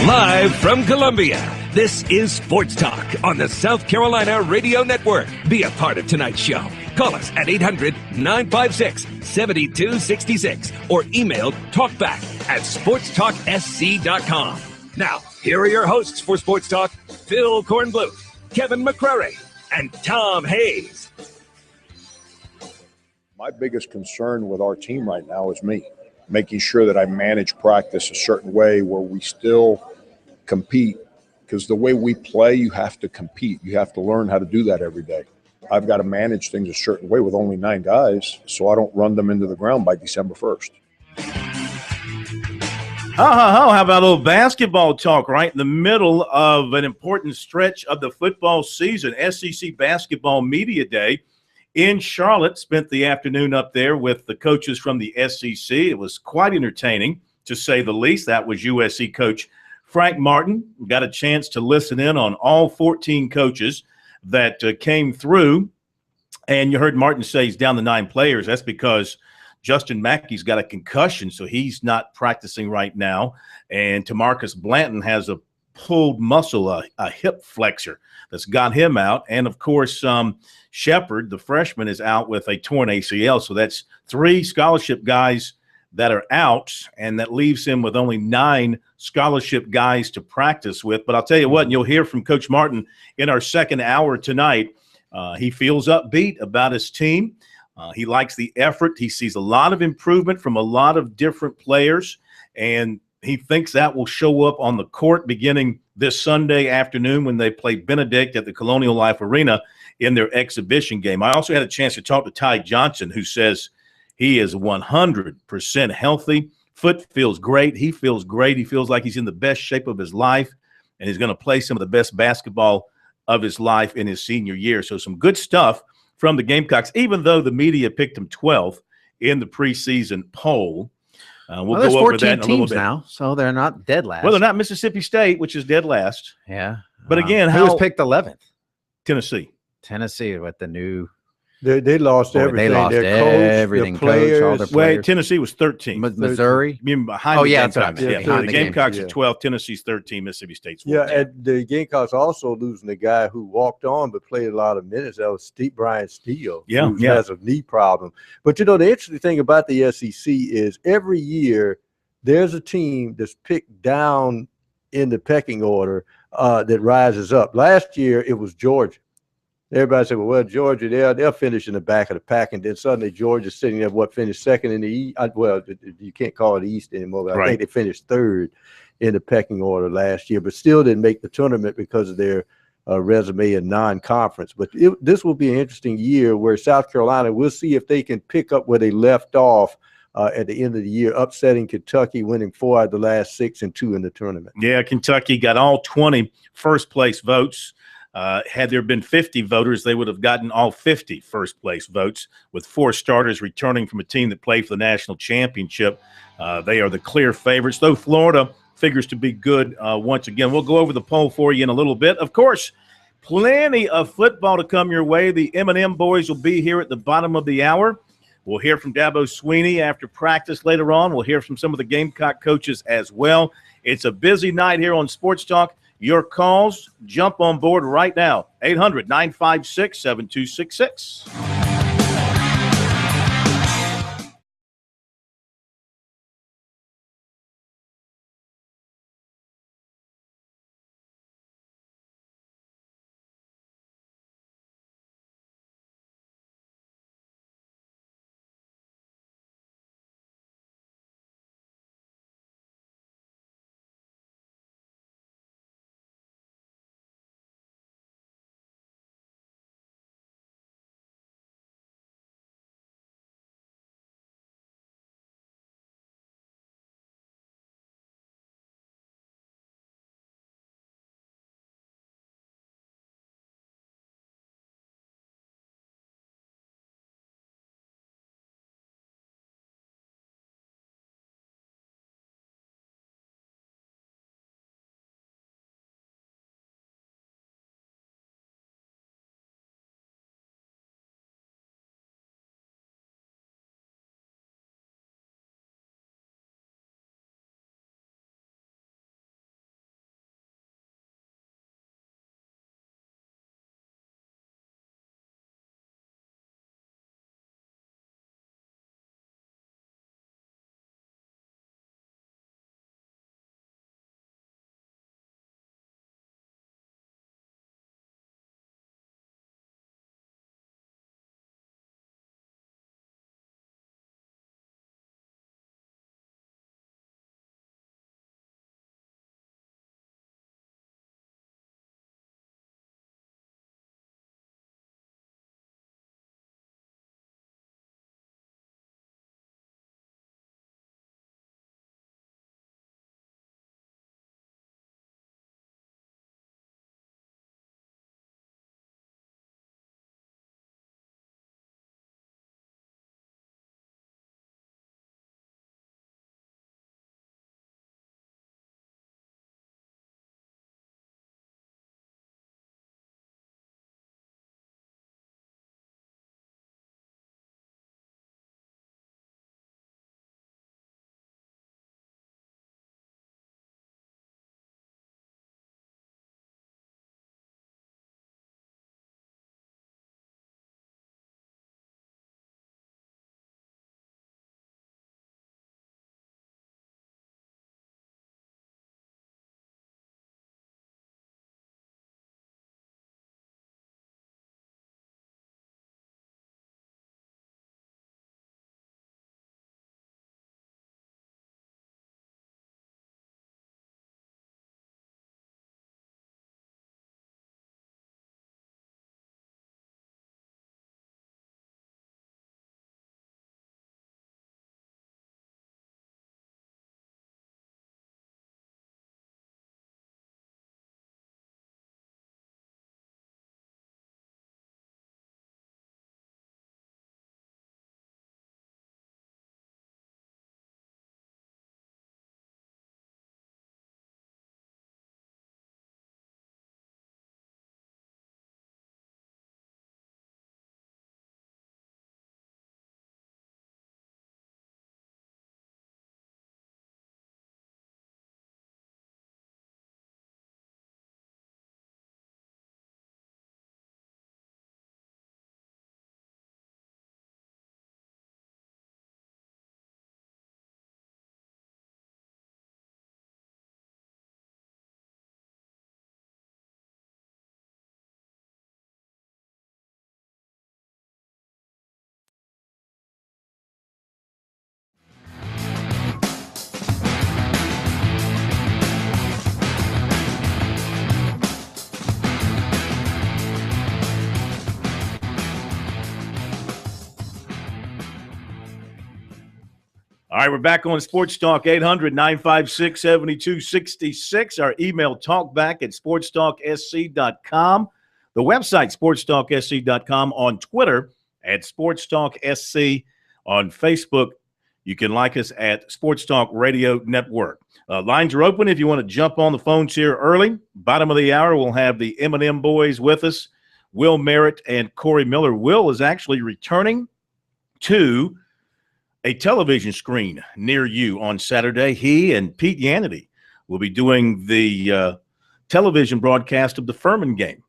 Live from Columbia, this is Sports Talk on the South Carolina Radio Network. Be a part of tonight's show. Call us at 800-956-7266 or email talkback@sportstalksc.com. Now, here are your hosts for Sports Talk, Phil Kornbluth, Kevin McCrary, and Tom Hayes. My biggest concern with our team right now is me, making sure that I manage practice a certain way where we still compete, because the way we play, you have to compete. You have to learn how to do that every day. I've got to manage things a certain way with only 9 guys so I don't run them into the ground by December 1st. How about a little basketball talk right in the middle of an important stretch of the football season? SEC Basketball Media Day in Charlotte. Spent the afternoon up there with the coaches from the SEC. It was quite entertaining, to say the least. That was USC coach Frank Martin. Got a chance to listen in on all 14 coaches that came through. And you heard Martin say he's down to 9 players. That's because Justin Mackey's got a concussion, so he's not practicing right now. And Tamarcus Blanton has a pulled muscle, a hip flexor that's got him out. And, of course, Shepard, the freshman, is out with a torn ACL. So that's 3 scholarship guys that are out, and that leaves him with only 9 scholarship guys to practice with. But I'll tell you what, and you'll hear from Coach Martin in our second hour tonight, he feels upbeat about his team. He likes the effort. He sees a lot of improvement from a lot of different players, and he thinks that will show up on the court beginning this Sunday afternoon when they play Benedict at the Colonial Life Arena in their exhibition game. I also had a chance to talk to Ty Johnson, who says he is 100% healthy. Foot feels great. He feels great. He feels like he's in the best shape of his life, and he's going to play some of the best basketball of his life in his senior year. So some good stuff from the Gamecocks, even though the media picked him 12th in the preseason poll. We'll go over that in a little bit now, so they're not dead last. Well, they're not Mississippi State, which is dead last. Yeah. But again, who was picked 11th? Tennessee. Tennessee with the new. They lost everything. They lost their coach, everything. their players. Coach, all their players. Wait, Tennessee was 13th. Missouri? Behind the that's what I Gamecocks. meant. Yeah, Behind the the Gamecocks yeah. are 12, Tennessee's 13, Mississippi State's 14. Yeah, and the Gamecocks also losing the guy who walked on but played a lot of minutes. That was Brian Steele. Yeah, who has a knee problem. But, the interesting thing about the SEC is every year there's a team that's picked down in the pecking order that rises up. Last year it was Georgia. Everybody said, well, Georgia, they'll finish in the back of the pack, and then suddenly Georgia's sitting there, finished second in the East. Well, you can't call it East anymore, but I think they finished 3rd in the pecking order last year, but still didn't make the tournament because of their resume and non-conference. But this will be an interesting year where South Carolina, we'll see if they can pick up where they left off at the end of the year, upsetting Kentucky, winning 4 out of the last 6 and 2 in the tournament. Yeah, Kentucky got all 20 first-place votes. Had there been 50 voters, they would have gotten all 50 first-place votes, with 4 starters returning from a team that played for the national championship. They are the clear favorites, though Florida figures to be good once again. We'll go over the poll for you in a little bit. Of course, plenty of football to come your way. The M&M boys will be here at the bottom of the hour. We'll hear from Dabo Sweeney after practice later on. We'll hear from some of the Gamecock coaches as well. It's a busy night here on Sports Talk. Your calls, jump on board right now, 800-956-7266. All right, we're back on Sports Talk 800-956-7266. Our email talkback@sportstalksc.com. The website sportstalksc.com. On Twitter @sportstalksc. On Facebook, you can like us at Sports Talk Radio Network. Lines are open if you want to jump on the phones here early. Bottom of the hour, we'll have the M&M boys with us, Will Merritt and Corey Miller. Will is actually returning to a television screen near you on Saturday. He and Pete Yannity will be doing the television broadcast of the Furman game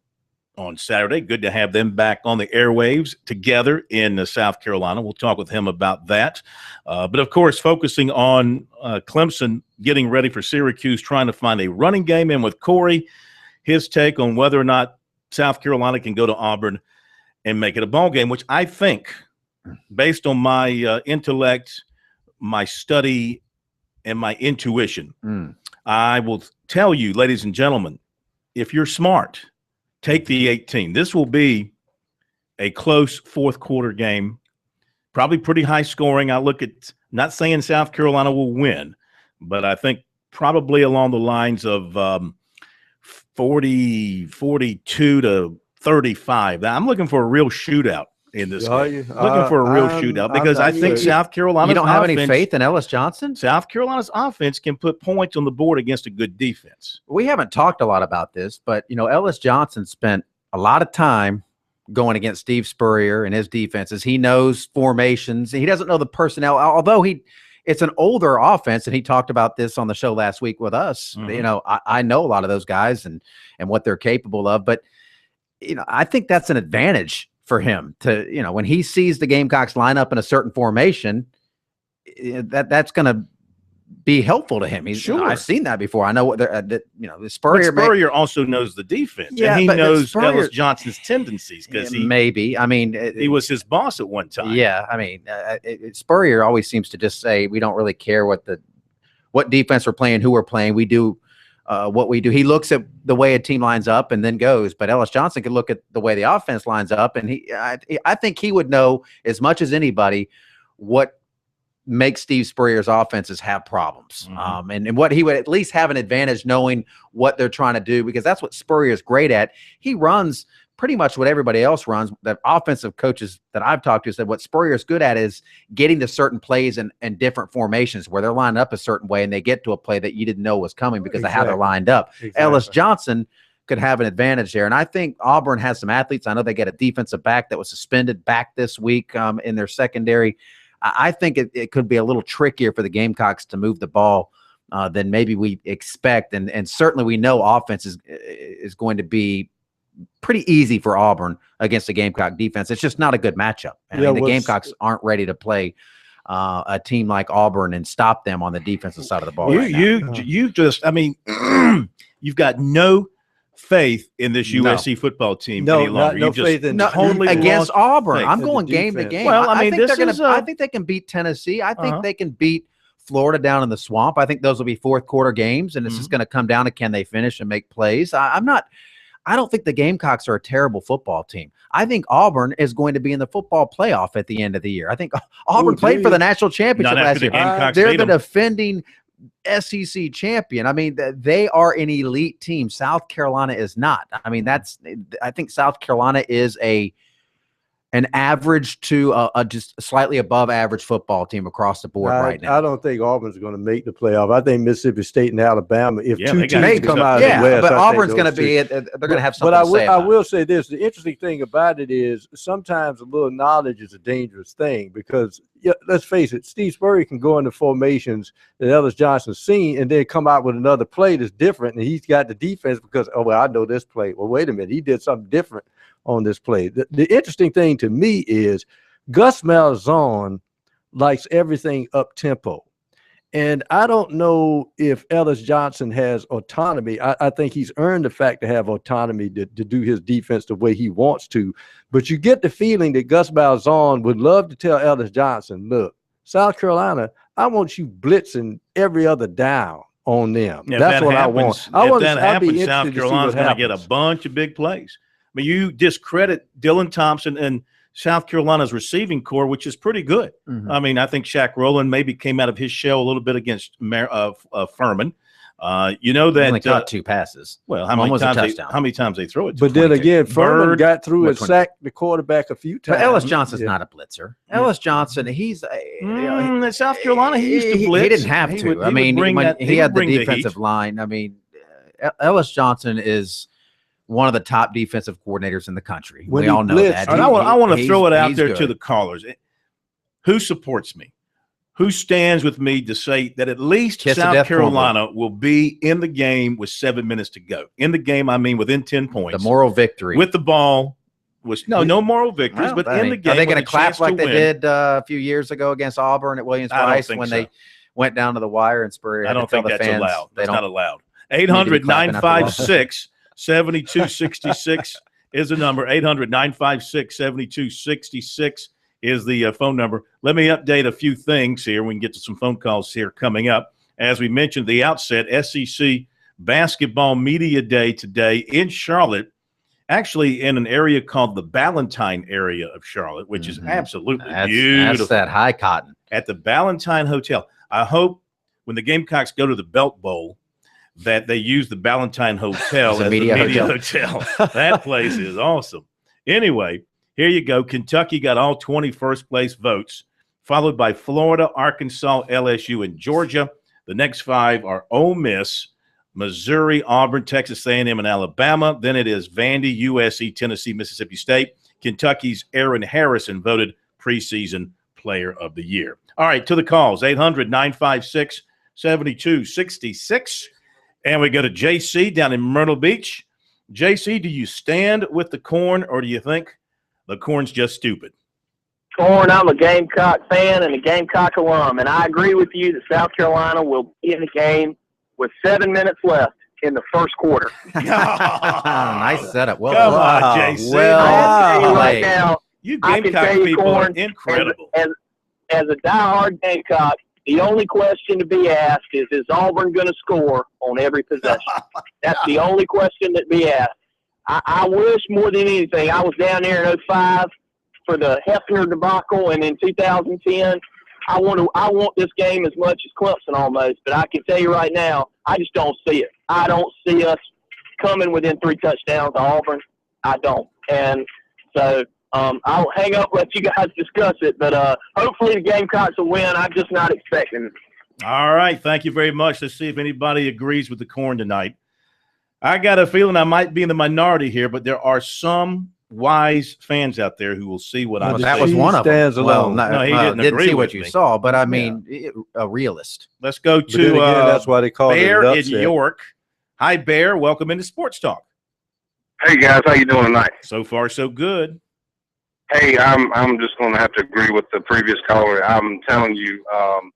on Saturday. Good to have them back on the airwaves together in South Carolina. We'll talk with him about that. But, of course, focusing on Clemson getting ready for Syracuse, trying to find a running game. And with Corey, his take on whether or not South Carolina can go to Auburn and make it a ball game, which I think – based on my intellect, my study, and my intuition, I will tell you, ladies and gentlemen, if you're smart, take the 18. This will be a close fourth quarter game, probably pretty high scoring. I look at, not saying South Carolina will win, but I think probably along the lines of 42 to 35. I'm looking for a real shootout in this game. Looking for a real shootout because I think South Carolina's You don't have any faith in Ellis Johnson? South Carolina's offense can put points on the board against a good defense. We haven't talked a lot about this, but, Ellis Johnson spent a lot of time going against Steve Spurrier and his defenses. He knows formations. He doesn't know the personnel, although it's an older offense, and he talked about this on the show last week with us. I know a lot of those guys and what they're capable of, but, I think that's an advantage for him to, when he sees the Gamecocks line up in a certain formation, that's going to be helpful to him. I've seen that before. I know what they're, Spurrier also knows the defense. Yeah, and he knows Ellis Johnson's tendencies because he was his boss at one time. Yeah, Spurrier always seems to just say we don't really care what defense we're playing, who we're playing. We do what we do. He looks at the way a team lines up and then goes. But Ellis Johnson could look at the way the offense lines up, and I think he would know as much as anybody what makes Steve Spurrier's offenses have problems. And what he would at least have an advantage knowing what they're trying to do, because that's what Spurrier is great at. He runs pretty much what everybody else runs. The offensive coaches that I've talked to said what Spurrier is good at is getting to certain plays and different formations where they're lined up a certain way and they get to a play that you didn't know was coming because of how they're lined up. Ellis Johnson could have an advantage there. And I think Auburn has some athletes. I know they get a defensive back that was suspended back this week in their secondary. I think it could be a little trickier for the Gamecocks to move the ball than maybe we expect. And certainly we know offense is going to be pretty easy for Auburn against the Gamecock defense. It's just not a good matchup. The Gamecocks aren't ready to play a team like Auburn and stop them on the defensive side of the ball. You've got no faith in this USC football team any longer. No faith in totally against Auburn. I'm going game to game. Well, I think they can beat Tennessee. I think they can beat Florida down in the swamp. I think those will be fourth quarter games, and it's just going to come down to can they finish and make plays. I don't think the Gamecocks are a terrible football team. I think Auburn is going to be in the football playoff at the end of the year. I think Auburn played for the national championship last year. They're the defending SEC champion. They are an elite team. South Carolina is not. I think South Carolina is an average to a just slightly above average football team across the board right now. I don't think Auburn's going to make the playoff. I think Mississippi State and Alabama, if two teams come out of the West. But Auburn's going to be they're going to have something to say about I will say this. The interesting thing about it is sometimes a little knowledge is a dangerous thing because, let's face it, Steve Spurrier can go into formations that Ellis Johnson's seen and then come out with another play that's different, and he's got the defense because, I know this play. Well, wait a minute. He did something different on this play. The interesting thing to me is Gus Malzahn likes everything up tempo. And I don't know if Ellis Johnson has autonomy. I think he's earned the fact to have autonomy to do his defense the way he wants to. But you get the feeling that Gus Malzahn would love to tell Ellis Johnson, look, South Carolina, I want you blitzing every other down on them. That's what I want. If that happens, South Carolina's going to get a bunch of big plays. You discredit Dylan Thompson and South Carolina's receiving core, which is pretty good. Mhm. I mean, I think Shaq Rowland maybe came out of his shell a little bit against Furman. You know He that only caught 2 passes. well, One was a how touchdown. many times they throw it? To But then 22? again, Furman Bird, got through what, and 22? sacked the quarterback a few times. But Ellis Johnson's Yeah. not a blitzer. Ellis Johnson, he's at South Carolina, he used to blitz. He didn't have He to. would- I he mean, would bring when that- he would had the bring heat. defensive line. I mean, Ellis Johnson is one of the top defensive coordinators in the country. When We he all know blitzed, that. And I want to throw it out he's there good. to the callers. Who supports me? Who stands with me to say that at least Kiss of South death, Carolina will be in the game with 7 minutes to go? In the game, I mean within 10 points. The moral victory. With the ball. No moral victories, Well, but I in the mean, game. are they going to clap like they did a few years ago against Auburn at Williams I don't Rice think when so. they went down to the wire and Spurrier I had to don't tell think the that's fans allowed. they That's don't not allowed. need to be clapping after 800-956 7266 is the number. 800-956-7266 is the phone number. Let me update a few things here. We can get to some phone calls here coming up. As we mentioned at the outset, SEC Basketball Media Day today in Charlotte, actually in an area called the Ballantine area of Charlotte, which is absolutely beautiful. That's that high cotton. At the Ballantine Hotel. I hope when the Gamecocks go to the Belt Bowl that they use the Ballantine Hotel as the media hotel. That place is awesome. Anyway, here you go. Kentucky got all 20 first-place votes, followed by Florida, Arkansas, LSU, and Georgia. The next 5 are Ole Miss, Missouri, Auburn, Texas A&M, and Alabama. Then it is Vandy, USC, Tennessee, Mississippi State. Kentucky's Aaron Harrison voted preseason player of the year. All right, to the calls, 800-956-7266. And we go to JC down in Myrtle Beach. JC, do you stand with the Corn, or do you think the Corn's just stupid? Corn, I'm a Gamecock fan and a Gamecock alum, and I agree with you that South Carolina will be in the game with 7 minutes left in the first quarter. Nice setup. Well, Come done. on, JC. I tell you right played. now, You I can Gamecock tell you, people are Corn, incredible. as a diehard Gamecock, the only question to be asked is Auburn going to score on every possession? That's the only question that be asked. I wish more than anything, I was down there in 05 for the Hefner debacle, and in 2010, I want this game as much as Clemson almost, but I can tell you right now, I just don't see it. I don't see us coming within 3 touchdowns to Auburn. I don't. And so I'll hang up, let you guys discuss it, but hopefully the Gamecocks will win. I'm just not expecting it. All right, thank you very much. Let's see if anybody agrees with the Corn tonight. I got a feeling I might be in the minority here, but there are some wise fans out there who will see what I'm saying. That was one of them. Stands alone. No, he didn't agree see with what you me. saw, but I mean, a realist. Let's go But then to again, that's why they call it Bear an in upset. York. Hi, Bear. Welcome into Sports Talk. Hey guys, how you doing tonight? So far, so good. Hey, I'm just going to have to agree with the previous caller. I'm telling you, I'm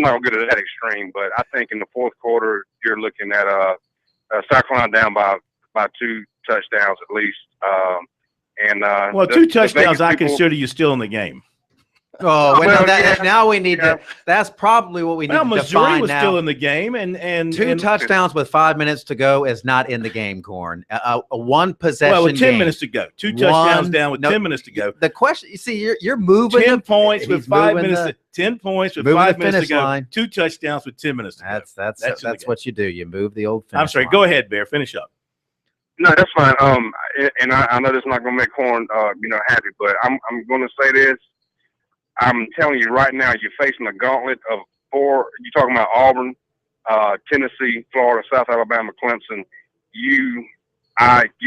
not good at that extreme, but I think in the fourth quarter you're looking at South Carolina down by 2 touchdowns at least. Well, 2 touchdowns, I people- consider you still in the game. Oh, Well, yeah. now we need to. That's probably what we need Well, to Missouri define was now. still in the game, and 2 touchdowns with 5 minutes to go is not in the game, Corn. A one possession. Well, with 10 game. minutes to go. 2 touchdowns down with no, 10 minutes to go. The question, you see, you're moving. 10 points with he's 5 moving minutes. the- 10 points with moving 5 the minutes to finish go. line. 2 touchdowns with 10 minutes to go. That's in the game. what you do. You move the old finish I'm sorry. line. Go ahead, Bear. Finish up. No, that's fine. And I know this is not going to make Corn, happy, but I'm going to say this. I'm telling you right now, you're facing a gauntlet of 4. You're talking about Auburn, Tennessee, Florida, South Alabama, Clemson. You're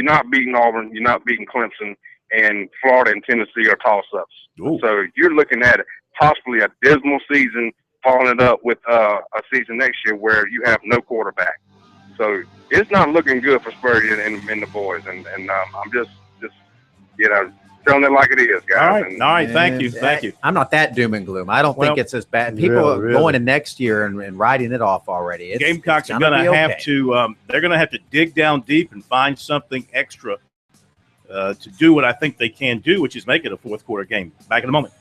not beating Auburn. You're not beating Clemson, and Florida and Tennessee are toss-ups. Ooh. So you're looking at possibly a dismal season, following it up with a season next year where you have no quarterback. So it's not looking good for Spurrier and the boys, and I'm just telling it like it is, guys. All right. And, All right. Thank you. Thank you. I'm not that doom and gloom. I don't Well, think it's as bad. People are really. going to next year and writing it off already. Gamecocks it's are gonna going to be have okay. to they're going to have to dig down deep and find something extra to do what I think they can do, which is make it a fourth quarter game. Back in a moment.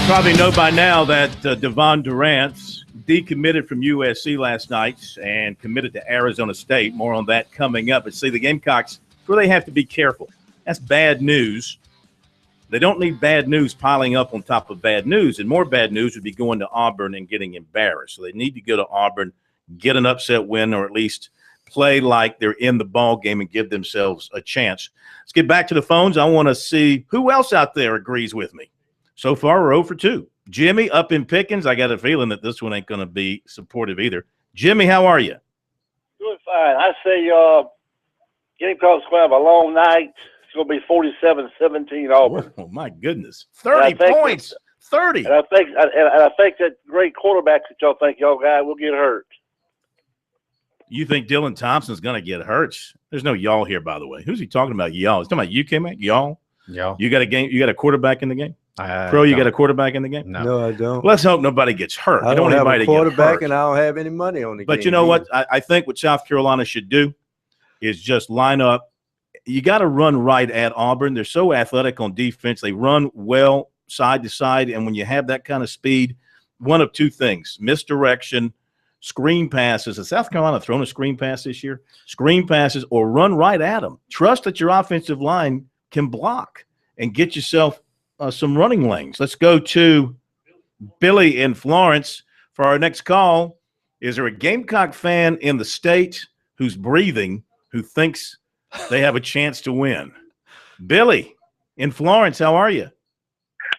Probably know by now that Devon Durant decommitted from USC last night and committed to Arizona State. More on that coming up. But see, the Gamecocks, where they have to be careful. That's bad news. They don't need bad news piling up on top of bad news. And more bad news would be going to Auburn and getting embarrassed. So they need to go to Auburn, get an upset win, or at least play like they're in the ball game and give themselves a chance. Let's get back to the phones. I want to see who else out there agrees with me. So far, we're 0 for 2. Jimmy up in Pickens. I got a feeling that this one ain't going to be supportive either. Jimmy, how are you? Doing fine. I say Gamecocks going to have a long night. It's going to be 47-17 Auburn. Oh, my goodness. 30 points. 30. And I think that great quarterback that y'all think y'all got will get hurt. You think Dylan Thompson's going to get hurt? There's no y'all here, by the way. Who's he talking about, y'all? He's talking about you, K-Mac? Y'all? Y'all. You got a quarterback in the game? You got a quarterback in the game? No, I don't. Let's hope nobody gets hurt. I don't have a quarterback, and I I don't have any money on the game. But you know what? I think what South Carolina should do is just line up. You got to run right at Auburn. They're so athletic on defense. They run well side to side, and when you have that kind of speed, one of two things: misdirection, screen passes. Has South Carolina thrown a screen pass this year? Screen passes, or run right at them. Trust that your offensive line can block and get yourself some running lanes. Let's go to Billy in Florence for our next call. Is there a Gamecock fan in the state who's breathing who thinks they have a chance to win? Billy in Florence, how are you?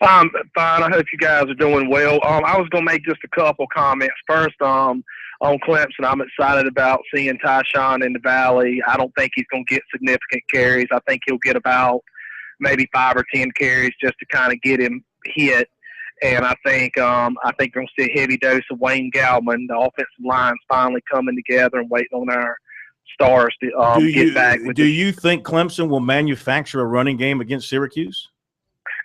I'm fine. I hope you guys are doing well. I was going to make just a couple comments. First, on Clemson, I'm excited about seeing Tyshawn in the Valley. I don't think he's going to get significant carries. I think he'll get about maybe 5 or 10 carries just to kind of get him hit. And I think we're going to see a heavy dose of Wayne Gallman. The offensive line's finally coming together and waiting on our stars to get back. Do you think Clemson will manufacture a running game against Syracuse?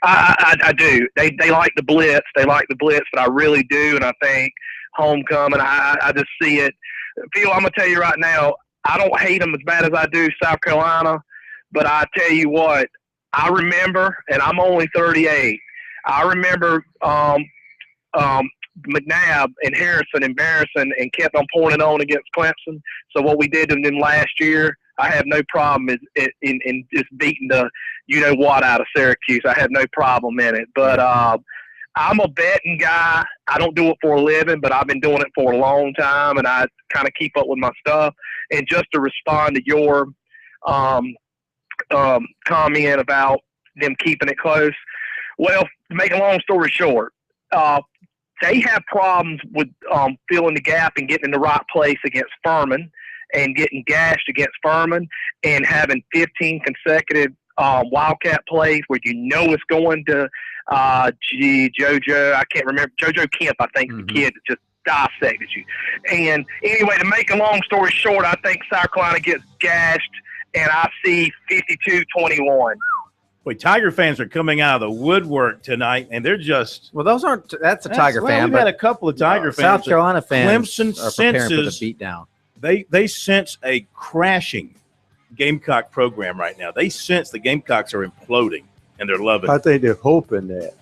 I do. They like the blitz. They like the blitz, but I really do. And I think homecoming, I just see it. Phil, I'm going to tell you right now, I don't hate them as bad as I do South Carolina, but I tell you what, I remember, and I'm only 38, I remember McNabb and Harrison embarrassing and kept on pouring on against Clemson. So what we did to them last year, I have no problem in just beating the you-know-what out of Syracuse. I have no problem in it. But I'm a betting guy. I don't do it for a living, but I've been doing it for a long time, and I kind of keep up with my stuff. And just to respond to your comment about them keeping it close, well, to make a long story short, they have problems with filling the gap and getting in the right place against Furman and getting gashed against Furman and having 15 consecutive Wildcat plays where you know it's going to JoJo. I can't remember. JoJo Kemp, I think, the kid that just dissected you. And anyway, to make a long story short, I think South Carolina gets gashed, and I see 52-21. Boy, Tiger fans are coming out of the woodwork tonight, and they're just – Well, that's a Tiger fan. We've had a couple of Tiger fans. South Carolina fans Clemson are preparing for the senses beatdown. They sense a crashing Gamecock program right now. They sense the Gamecocks are imploding, and they're loving it. I think they're hoping that.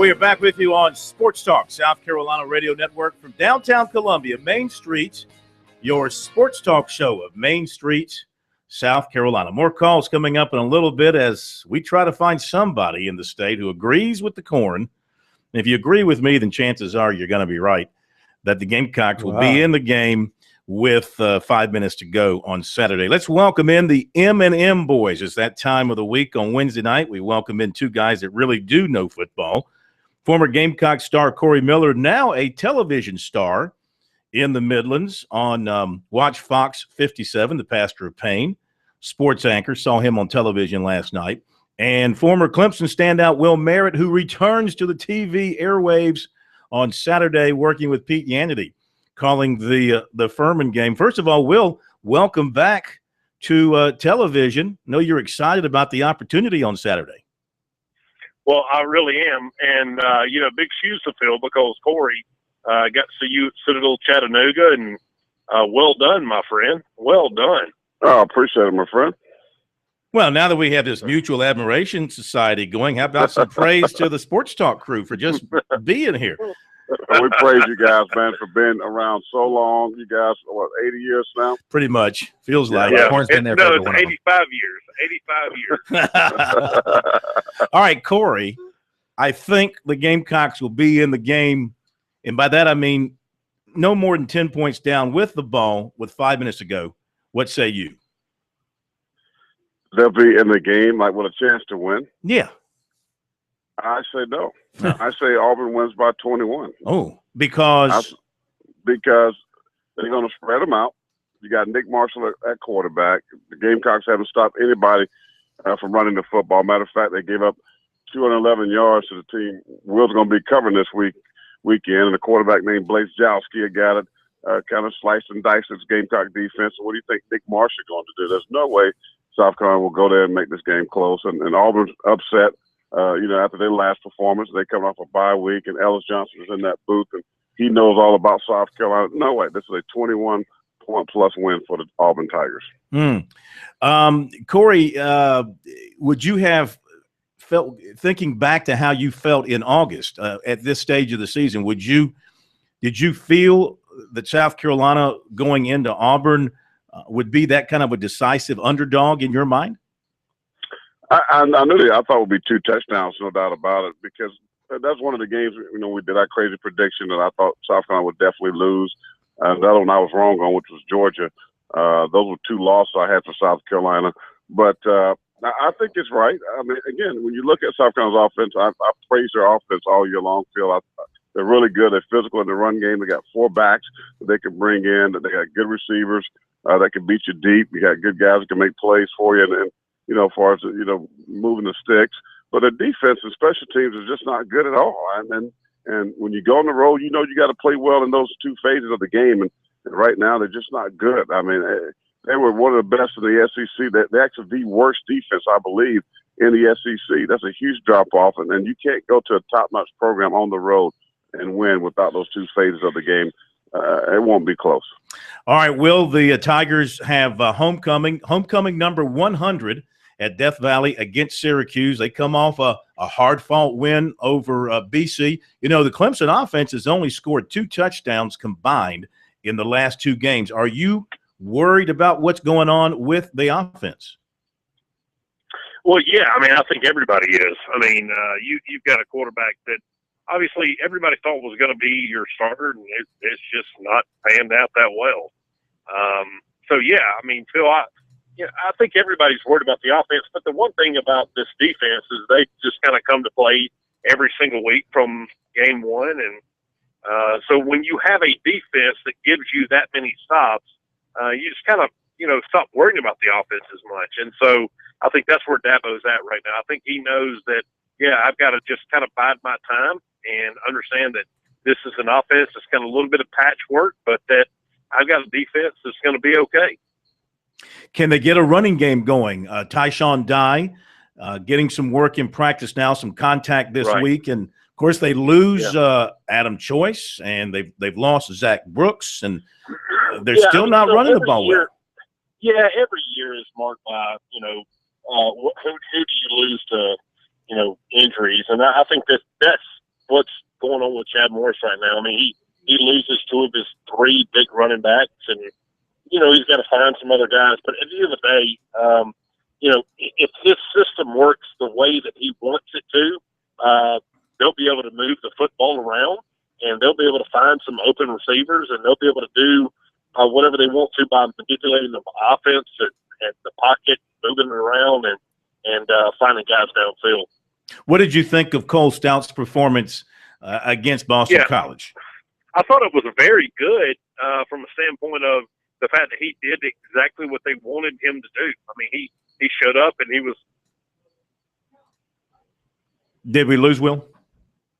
we are back with you on Sports Talk, South Carolina Radio Network from downtown Columbia, Main Street, your Sports Talk show of Main Street, South Carolina. More calls coming up in a little bit as we try to find somebody in the state who agrees with the Corn. And if you agree with me, then chances are you're going to be right that the Gamecocks will be in the game with 5 minutes to go on Saturday. Let's welcome in the M&M boys. It's that time of the week on Wednesday night. We welcome in two guys that really do know football. Former Gamecock star Corey Miller, now a television star in the Midlands on Watch Fox 57, the pastor of Payne, sports anchor. Saw him on television last night. And former Clemson standout Will Merritt, who returns to the TV airwaves on Saturday working with Pete Yannity, calling the Furman game. First of all, Will, welcome back to television. I know you're excited about the opportunity on Saturday. Well, I really am. And, big shoes to fill because Corey got to see you at Citadel Chattanooga, and well done, my friend. Well done. Oh, appreciate it, my friend. Well, now that we have this mutual admiration society going, how about some praise to the Sports Talk crew for just being here? We praise you guys, man, for being around so long. You guys, 80 years now? Pretty much. Feels like it. Corn's been there for it's 85 years. 85 years. All right, Corey, I think the Gamecocks will be in the game, and by that I mean no more than 10 points down with the ball with 5 minutes to go. What say you? They'll be in the game, like, with a chance to win? Yeah. I say no. I say Auburn wins by 21. Oh, because they're going to spread them out. You got Nick Marshall at quarterback. The Gamecocks haven't stopped anybody from running the football. Matter of fact, they gave up 211 yards to the team. Will's going to be covering this weekend, and a quarterback named Blaise Jowski got it, kind of sliced and diced this Gamecock defense. So what do you think Nick Marshall going to do? There's no way South Carolina will go there and make this game close. And Auburn's upset. After their last performance, they come off a bye week, and Ellis Johnson is in that booth, and he knows all about South Carolina. No way. This is a 21-point-plus win for the Auburn Tigers. Corey, would you have felt, thinking back to how you felt in August at this stage of the season, did you feel that South Carolina going into Auburn would be that kind of a decisive underdog in your mind? I knew that. I thought it would be 2 touchdowns, no doubt about it, because that's one of the games, we did our crazy prediction that I thought South Carolina would definitely lose. The other one I was wrong on, which was Georgia. Those were 2 losses I had for South Carolina. But I think it's right. I mean, again, when you look at South Carolina's offense, I praise their offense all year long, Phil. They're really good. They're physical in the run game. They got 4 backs that they can bring in. That they got good receivers that can beat you deep. You got good guys that can make plays for you. And as far as, moving the sticks. But the defense and special teams is just not good at all. And when you go on the road, you got to play well in those 2 phases of the game. And right now, they're just not good. I mean, they were one of the best in the SEC. They're actually the worst defense, I believe, in the SEC. That's a huge drop-off. And you can't go to a top-notch program on the road and win without those 2 phases of the game. It won't be close. All right, Will, the Tigers have homecoming number 100 at Death Valley against Syracuse. They come off a hard-fought win over BC. The Clemson offense has only scored 2 touchdowns combined in the last 2 games. Are you worried about what's going on with the offense? Well, yeah. I mean, I think everybody is. I mean, you've got a quarterback that obviously everybody thought was going to be your starter, and it's just not panned out that well. I mean, Phil, I think everybody's worried about the offense, but the one thing about this defense is they just kind of come to play every single week from game 1. And so when you have a defense that gives you that many stops, you just kind of, stop worrying about the offense as much. And so I think that's where Dabo's at right now. I think he knows that, I've got to just kind of bide my time and understand that this is an offense that's got a little bit of patchwork, but that I've got a defense that's going to be okay. Can they get a running game going? Tyshawn Dye getting some work in practice now, some contact this week. And, of course, they lose Adam Choice, and they've lost Zach Brooks, and they're still not running the ball well. Yeah, every year is marked by, who do you lose to, injuries. And I think that's what's going on with Chad Morris right now. I mean, he loses two of his three big running backs, and he's got to find some other guys. But at the end of the day, if his system works the way that he wants it to, they'll be able to move the football around, and they'll be able to find some open receivers, and they'll be able to do whatever they want to by manipulating the offense and the pocket, moving it around, and finding guys downfield. What did you think of Cole Stout's performance against Boston College? I thought it was very good from a standpoint of the fact that he did exactly what they wanted him to do. I mean, he showed up and he was. Did we lose Will?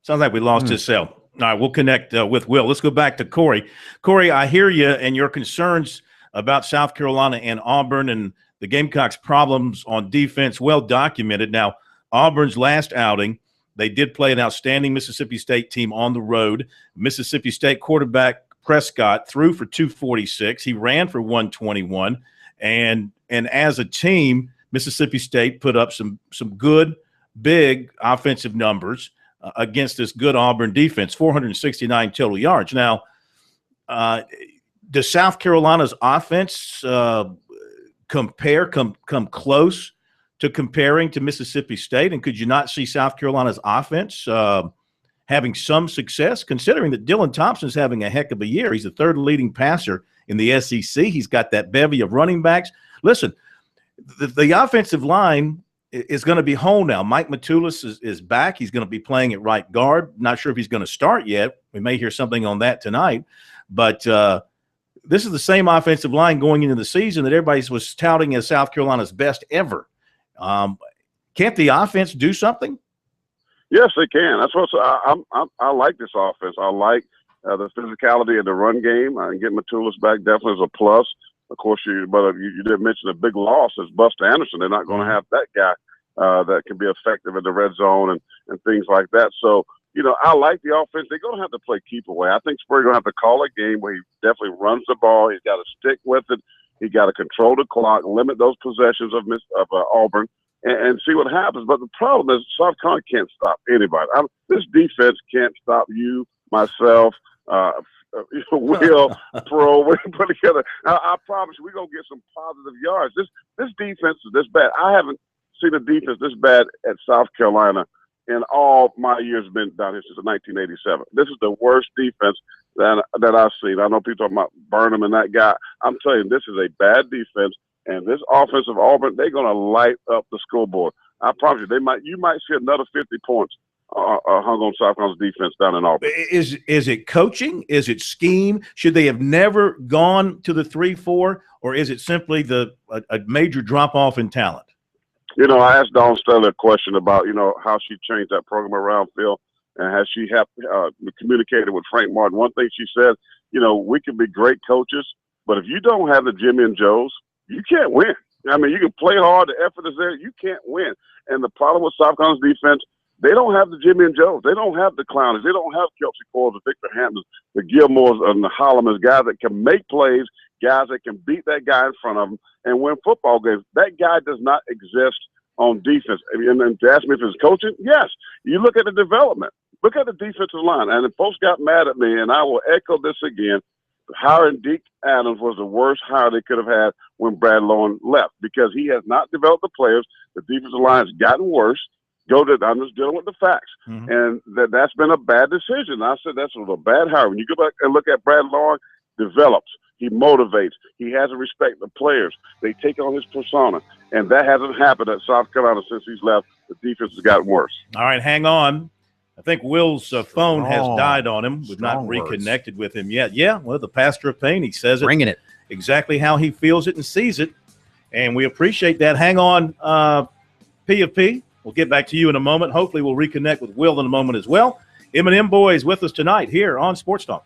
Sounds like we lost his cell. All right, we'll connect with Will. Let's go back to Corey. Corey, I hear you and your concerns about South Carolina and Auburn and the Gamecocks' problems on defense, well documented. Now, Auburn's last outing, they did play an outstanding Mississippi State team on the road. Mississippi State quarterback Prescott threw for 246. He ran for 121. And as a team, Mississippi State put up some good, big offensive numbers against this good Auburn defense, 469 total yards. Now, does South Carolina's offense come close to comparing to Mississippi State? And could you not see South Carolina's offense having some success, considering that Dylan Thompson's having a heck of a year? He's the third leading passer in the SEC. He's got that bevy of running backs. Listen, the offensive line is going to be whole now. Mike Matulis is back. He's going to be playing at right guard. Not sure if he's going to start yet. We may hear something on that tonight. But this is the same offensive line going into the season that everybody was touting as South Carolina's best ever. Can't the offense do something? Yes, they can. That's what I like this offense. I like the physicality of the run game. And getting Matulis back definitely is a plus. Of course, you did mention a big loss is Buster Anderson. They're not going to have that guy that can be effective in the red zone and things like that. So, I like the offense. They're going to have to play keep away. I think Spurrier's going to have to call a game where he definitely runs the ball. He's got to stick with it. He got to control the clock, limit those possessions of Auburn, and see what happens. But the problem is South Carolina can't stop anybody. This defense can't stop you, myself, Will, Pro. We put together. I promise you, we're gonna get some positive yards. This defense is this bad. I haven't seen a defense this bad at South Carolina in all my years been down here since 1987. This is the worst defense that I've seen. I know people talking about Burnham and that guy. I'm telling you, this is a bad defense, and this offensive Auburn, they're gonna light up the scoreboard. I promise you, you might see another 50 points hung on South Carolina's defense down in Auburn. Is it coaching? Is it scheme? Should they have never gone to the 3-4, or is it simply a major drop off in talent? I asked Dawn Staley a question about how she changed that program around, Phil, and has she communicated with Frank Martin. One thing she said, we can be great coaches, but if you don't have the Jimmy and Joes, you can't win. I mean, you can play hard, the effort is there, you can't win. And the problem with South Carolina's defense, they don't have the Jimmy and Joes. They don't have the Clowners. They don't have Kelsey Coles, the Victor Hamptons, the Gilmores, and the Holloman's, guys that can make plays, guys that can beat that guy in front of them and win football games. That guy does not exist on defense. And to ask me if it's coaching, yes. You look at the development. Look at the defensive line. And the folks got mad at me, and I will echo this again. Hiring Deke Adams was the worst hire they could have had when Brad Lowen left, because he has not developed the players. The defensive line has gotten worse. I'm just dealing with the facts. Mm-hmm. And that's been a bad decision. I said that's a bad hire. When you go back and look at Brad Lowen, develops. He motivates. He has a respect for players. They take on his persona. And that hasn't happened at South Carolina since he's left. The defense has gotten worse. All right, hang on. I think Will's phone has died on him. We've not reconnected with him yet. Yeah, well, the pastor of pain, he says it. Bringing it. Exactly how he feels it and sees it. And we appreciate that. Hang on, P of P. We'll get back to you in a moment. Hopefully we'll reconnect with Will in a moment as well. M&M Boys with us tonight here on Sports Talk.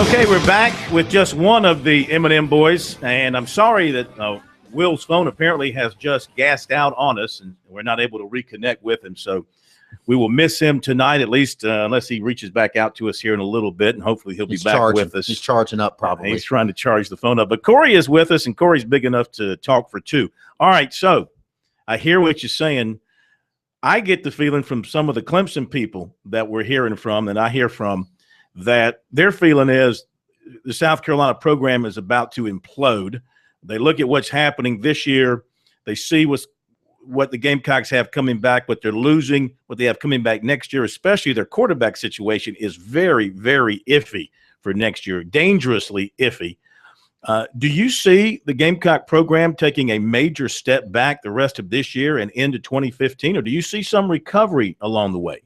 Okay, we're back with just one of the M&M boys, and I'm sorry that Will's phone apparently has just gassed out on us, and we're not able to reconnect with him. So we will miss him tonight, at least unless he reaches back out to us here in a little bit, and hopefully he'll be back with us. He's charging up probably. He's trying to charge the phone up. But Corey is with us, and Corey's big enough to talk for two. All right, so I hear what you're saying. I get the feeling from some of the Clemson people that we're hearing from, and I hear from, that their feeling is the South Carolina program is about to implode. They look at what's happening this year. They see what the Gamecocks have coming back, what they're losing, what they have coming back next year, especially their quarterback situation is very, very iffy for next year, dangerously iffy. Do you see the Gamecock program taking a major step back the rest of this year and into 2015, or do you see some recovery along the way?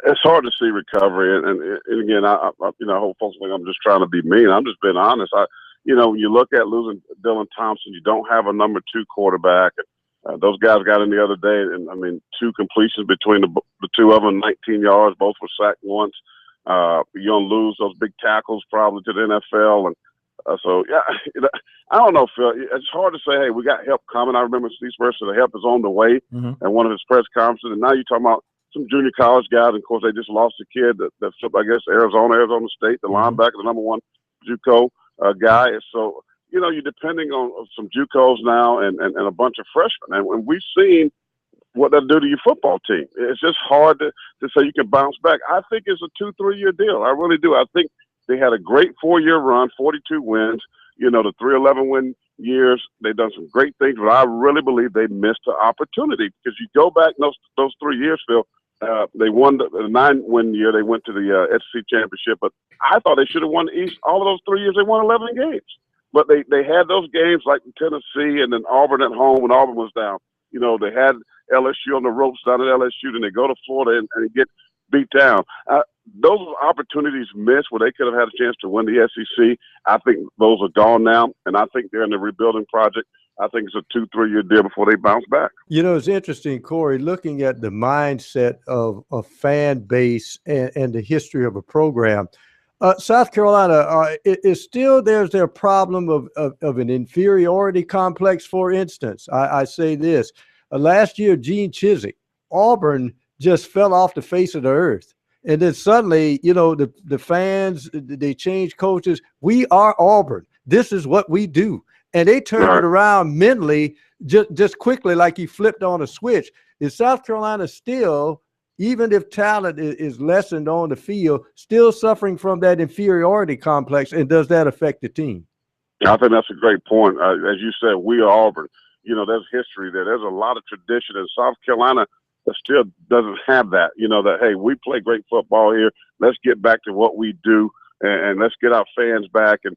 It's hard to see recovery, and again, I hope folks think I'm just trying to be mean. I'm just being honest. When you look at losing Dylan Thompson, you don't have a number 2 quarterback. Those guys got in the other day, and I mean, 2 completions between the two of them, 19 yards, both were sacked once. You're gonna lose those big tackles probably to the NFL, and so yeah, I don't know, Phil. It's hard to say. Hey, we got help coming. I remember Steve Spurrier said the help is on the way, and one of his press conferences, and now you're talking about some junior college guys, and of course they just lost a kid that flipped, I guess, Arizona State, the linebacker, the number 1 JUCO guy. So you're depending on some JUCOs now and a bunch of freshmen, and we've seen what that do to your football team. It's just hard to say you can bounce back. I think it's a 2-3 year deal. I really do. I think they had a great 4-year run, 42 wins. The 3-11 win years. They've done some great things, but I really believe they missed the opportunity because you go back those 3 years, Phil. They won the 9-win year. They went to the SEC championship, but I thought they should have won the East. All of those 3 years, they won 11 games. But they had those games like Tennessee and then Auburn at home when Auburn was down. They had LSU on the ropes down at LSU, and they go to Florida and get beat down. Those opportunities missed where they could have had a chance to win the SEC. I think those are gone now, and I think they're in the rebuilding project. I think it's a 2-3 year deal before they bounce back. It's interesting, Corey, looking at the mindset of a fan base and the history of a program. South Carolina is still there's their problem of an inferiority complex. For instance, I say this. Last year, Gene Chizik, Auburn just fell off the face of the earth. And then suddenly, the fans, they changed coaches. We are Auburn. This is what we do. And they turned it around mentally just quickly, like he flipped on a switch. Is South Carolina still, even if talent is lessened on the field, still suffering from that inferiority complex? And does that affect the team? Yeah, I think that's a great point. As you said, we are Auburn. There's history there. There's a lot of tradition in South Carolina that still doesn't have that. That, hey, we play great football here. Let's get back to what we do, and let's get our fans back. And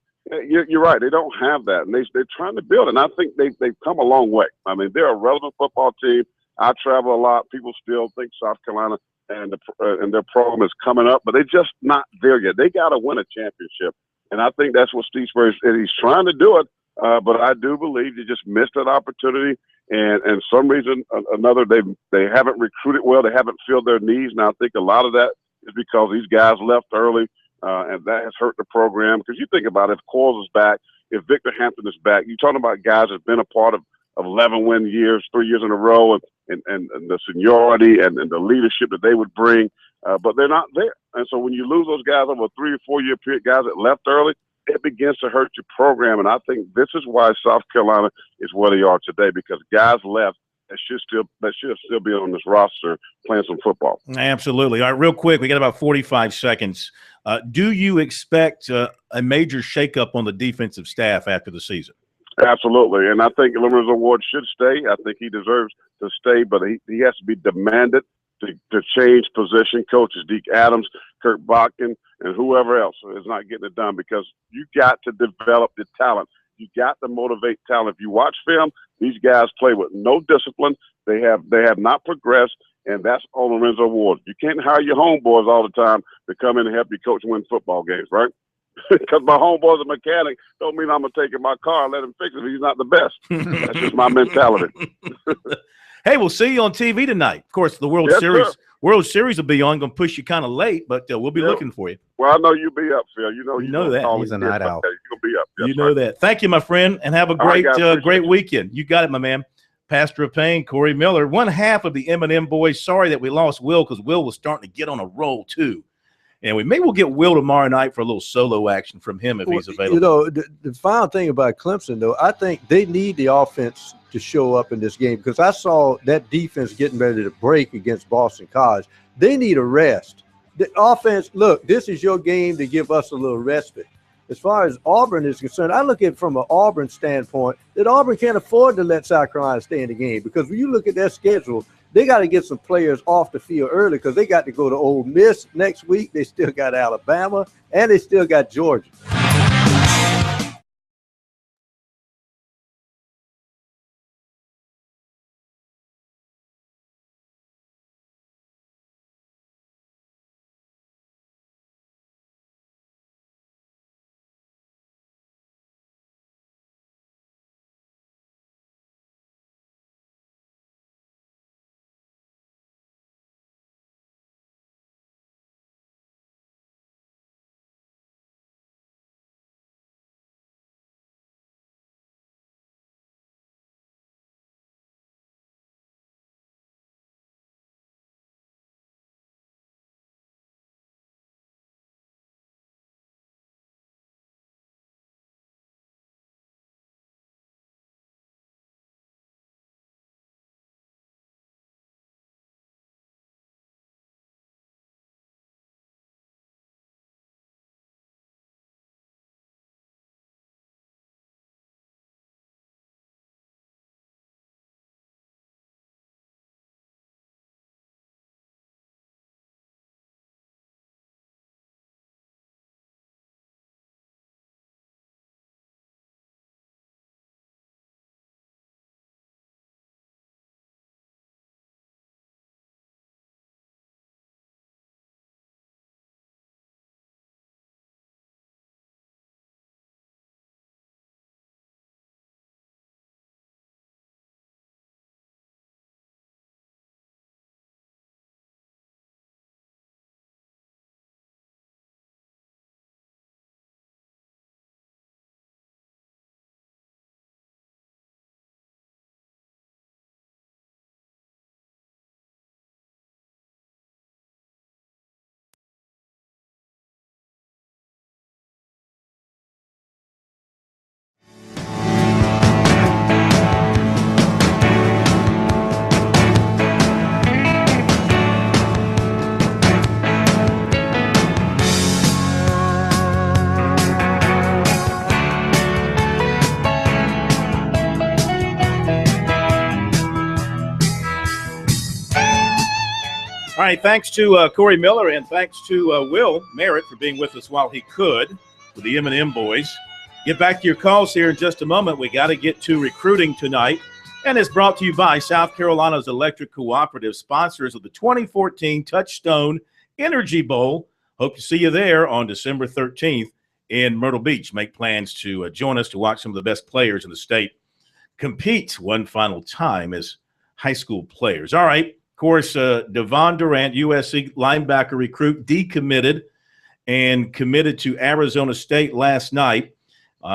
you're right. They don't have that, and they're trying to build it. And I think they've come a long way. I mean, they're a relevant football team. I travel a lot. People still think South Carolina and their program is coming up, but they're just not there yet. They got to win a championship, and I think that's what Steve Spurrier is. He's trying to do it, but I do believe they just missed that opportunity. And some reason or another, they haven't recruited well. They haven't filled their needs. Now I think a lot of that is because these guys left early. And that has hurt the program. Because you think about it, if Coles is back, if Victor Hampton is back, you're talking about guys that have been a part of 11-win years, 3 years in a row, and the seniority and the leadership that they would bring, but they're not there. And so when you lose those guys over a 3 or 4 year period, guys that left early, it begins to hurt your program. And I think this is why South Carolina is where they are today, because guys left that should still be on this roster playing some football. Absolutely. All right, real quick, we got about 45 seconds. Do you expect a major shakeup on the defensive staff after the season? Absolutely. And I think Lorenzo Ward should stay. I think he deserves to stay, but he has to be demanded to change position. Coaches Deke Adams, Kirk Botkin, and whoever else is not getting it done, because you got to develop the talent. You got to motivate talent. If you watch film, these guys play with no discipline. They have not progressed, and that's on Lorenzo Ward. You can't hire your homeboys all the time to come in and help you coach win football games, right? Because my homeboy's a mechanic don't mean I'm going to take in my car and let him fix it if he's not the best. That's just my mentality. Hey, we'll see you on TV tonight. Of course, the World Yes, Series. sir. World Series will be on. Going to push you kind of late, but we'll be looking for you. Well, I know you'll be up, Phil. You know that. Call He's a me night in, owl. but, you're going to be up. Yes, You know that. Thank you, my friend, and have a All right, great guys, appreciate great it. weekend. You got it, my man. Pastor of Pain, Corey Miller, one half of the M&M boys. Sorry that we lost Will because Will was starting to get on a roll too. And we'll get Will tomorrow night for a little solo action from him if he's available. You know, the final thing about Clemson, though, I think they need the offense to show up in this game because I saw that defense getting ready to break against Boston College. They need a rest. The offense, look, this is your game to give us a little respite. As far as Auburn is concerned, I look at it from an Auburn standpoint that Auburn can't afford to let South Carolina stay in the game because when you look at their schedule, they got to get some players off the field early because they got to go to Ole Miss next week. They still got Alabama, and they still got Georgia. All right, thanks to Corey Miller and thanks to Will Merritt for being with us while he could with the M&M boys. Get back to your calls here in just a moment. We got to get to recruiting tonight. And it's brought to you by South Carolina's Electric Cooperative, sponsors of the 2014 Touchstone Energy Bowl. Hope to see you there on December 13th in Myrtle Beach. Make plans to join us to watch some of the best players in the state compete one final time as high school players. All right. Of course, Devon Durant, USC linebacker recruit, decommitted and committed to Arizona State last night.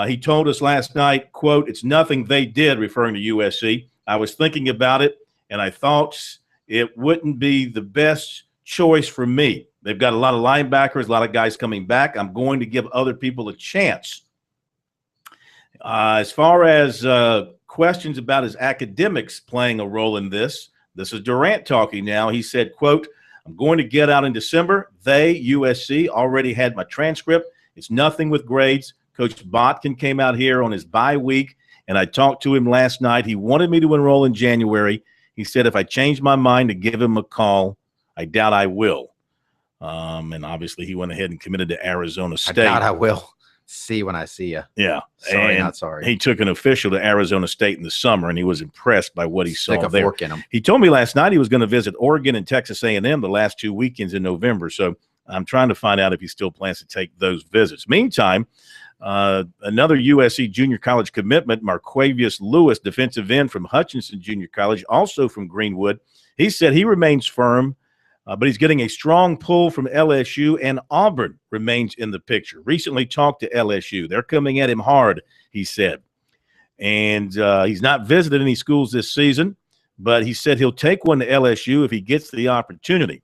He told us last night, quote, "It's nothing they did," referring to USC. "I was thinking about it, and I thought it wouldn't be the best choice for me. They've got a lot of linebackers, a lot of guys coming back. I'm going to give other people a chance." As far as questions about his academics playing a role in this is Durant talking now. He said, quote, "I'm going to get out in December. They, USC, already had my transcript. It's nothing with grades. Coach Botkin came out here on his bye week, and I talked to him last night. He wanted me to enroll in January. He said if I change my mind to give him a call, I doubt I will." And obviously he went ahead and committed to Arizona State. I doubt I will. See when I see you. Yeah. Sorry, and not sorry. He took an official to Arizona State in the summer, and he was impressed by what he saw Stick a there. fork in him. He told me last night he was going to visit Oregon and Texas A&M the last 2 weekends in November. So I'm trying to find out if he still plans to take those visits. Meantime, another USC junior college commitment, Marquavius Lewis, defensive end from Hutchinson Junior College, also from Greenwood. He said he remains firm, but he's getting a strong pull from LSU, and Auburn remains in the picture. Recently talked to LSU. They're coming at him hard, he said. And he's not visited any schools this season, but he said he'll take one to LSU if he gets the opportunity.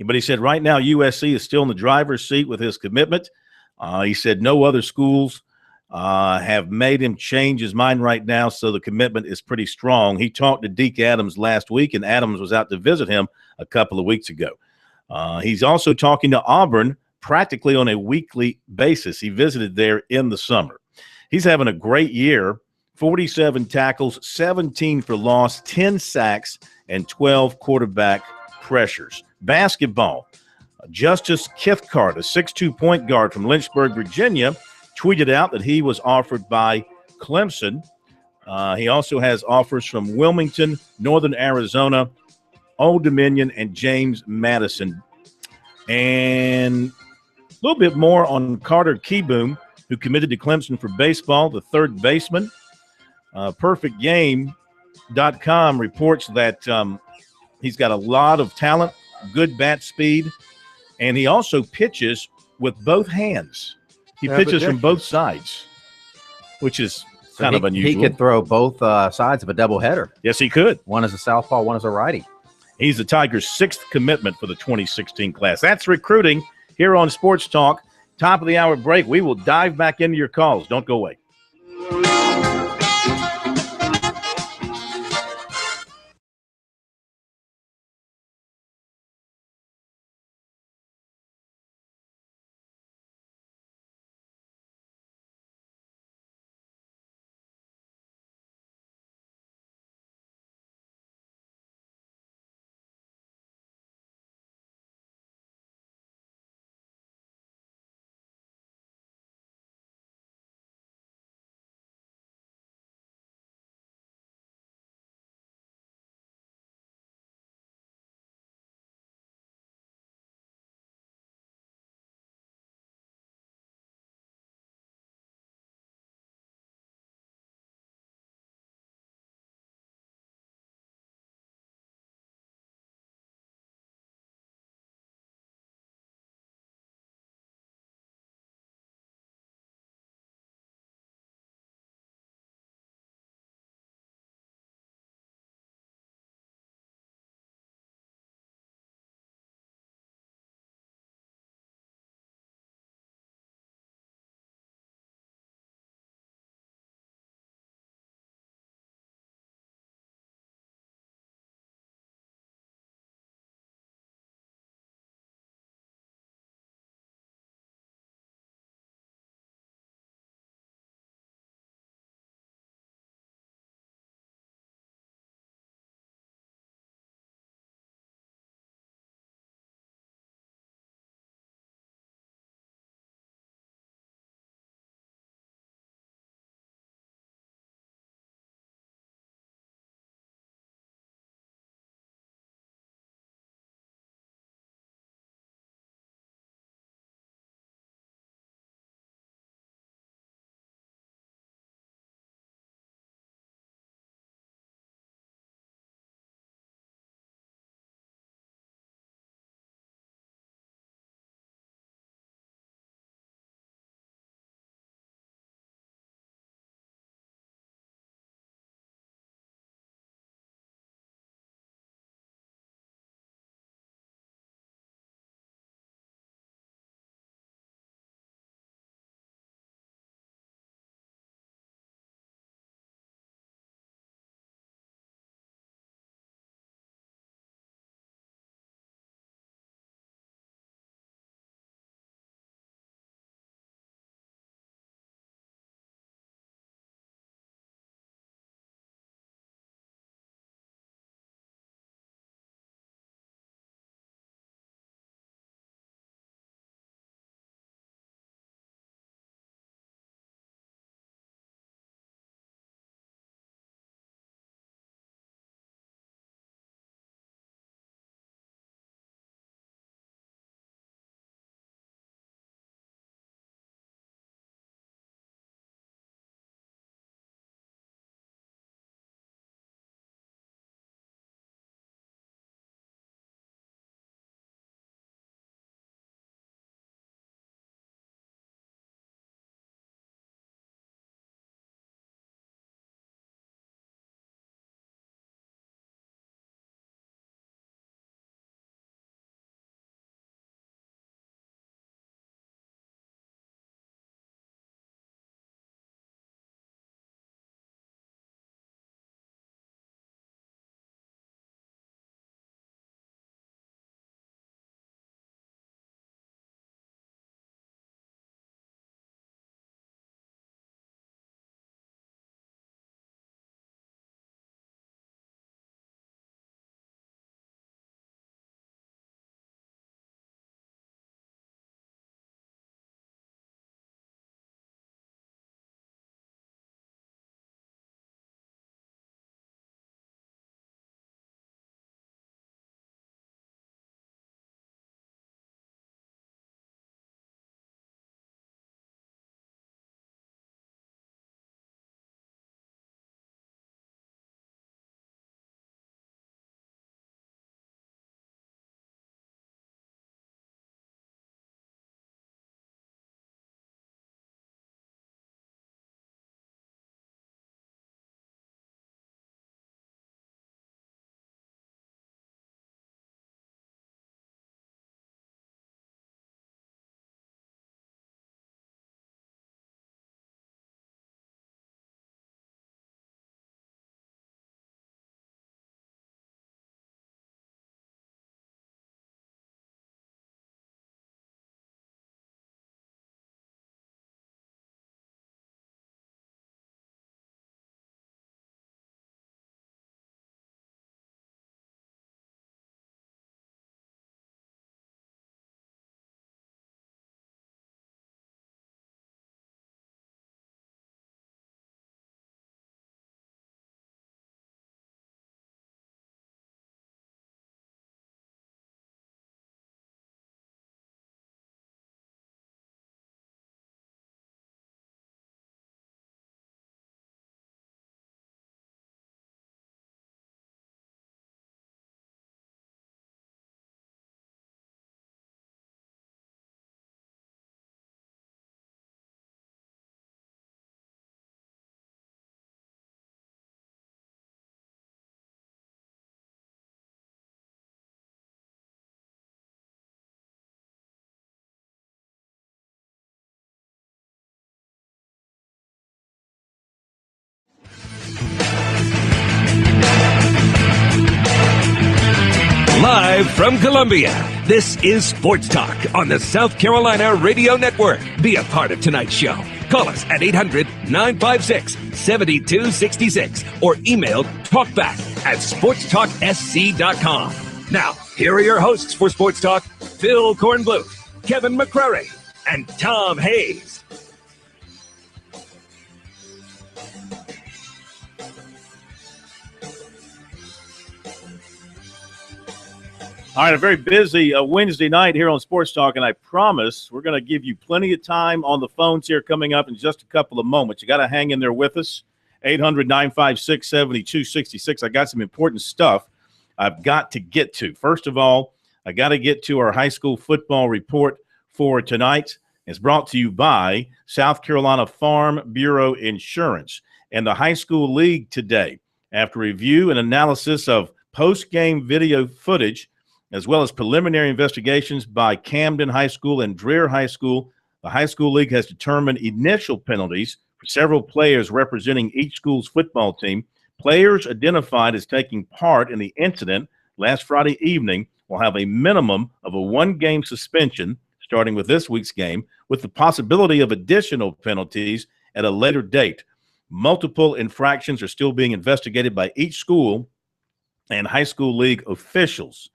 But he said right now USC is still in the driver's seat with his commitment. He said no other schools have made him change his mind right now, so the commitment is pretty strong. He talked to Deke Adams last week, and Adams was out to visit him a couple of weeks ago. He's also talking to Auburn practically on a weekly basis. He visited there in the summer. He's having a great year, 47 tackles, 17 for loss, 10 sacks, and 12 quarterback pressures. Basketball, Justice Kithcart, a 6'2" point guard from Lynchburg, Virginia, tweeted out that he was offered by Clemson. He also has offers from Wilmington, Northern Arizona, Old Dominion, and James Madison. And a little bit more on Carter Keyboom, who committed to Clemson for baseball, the third baseman. PerfectGame.com reports that he's got a lot of talent, good bat speed, and he also pitches with both hands. He pitches from both sides, which is kind of unusual. He could throw both sides of a doubleheader. Yes, he could. One as a southpaw, one as a righty. He's the Tigers' 6th commitment for the 2016 class. That's recruiting here on Sports Talk. Top of the hour break. We will dive back into your calls. Don't go away. Live from Columbia, this is Sports Talk on the South Carolina Radio Network. Be a part of tonight's show. Call us at 800-956-7266 or email talkback@sportstalksc.com. Now, here are your hosts for Sports Talk, Phil Kornbluth, Kevin McCrary, and Tom Hayes. All right, a very busy Wednesday night here on Sports Talk, and I promise we're going to give you plenty of time on the phones here coming up in just a couple of moments. You got to hang in there with us, 800-956-7266. I got some important stuff I've got to get to. First of all, I got to get to our high school football report for tonight. It's brought to you by South Carolina Farm Bureau Insurance and the high school league today. After review and analysis of post-game video footage, as well as preliminary investigations by Camden High School and Dreher High School, the high school league has determined initial penalties for several players representing each school's football team. Players identified as taking part in the incident last Friday evening will have a minimum of a one-game suspension starting with this week's game, with the possibility of additional penalties at a later date. Multiple infractions are still being investigated by each school and high school league officials.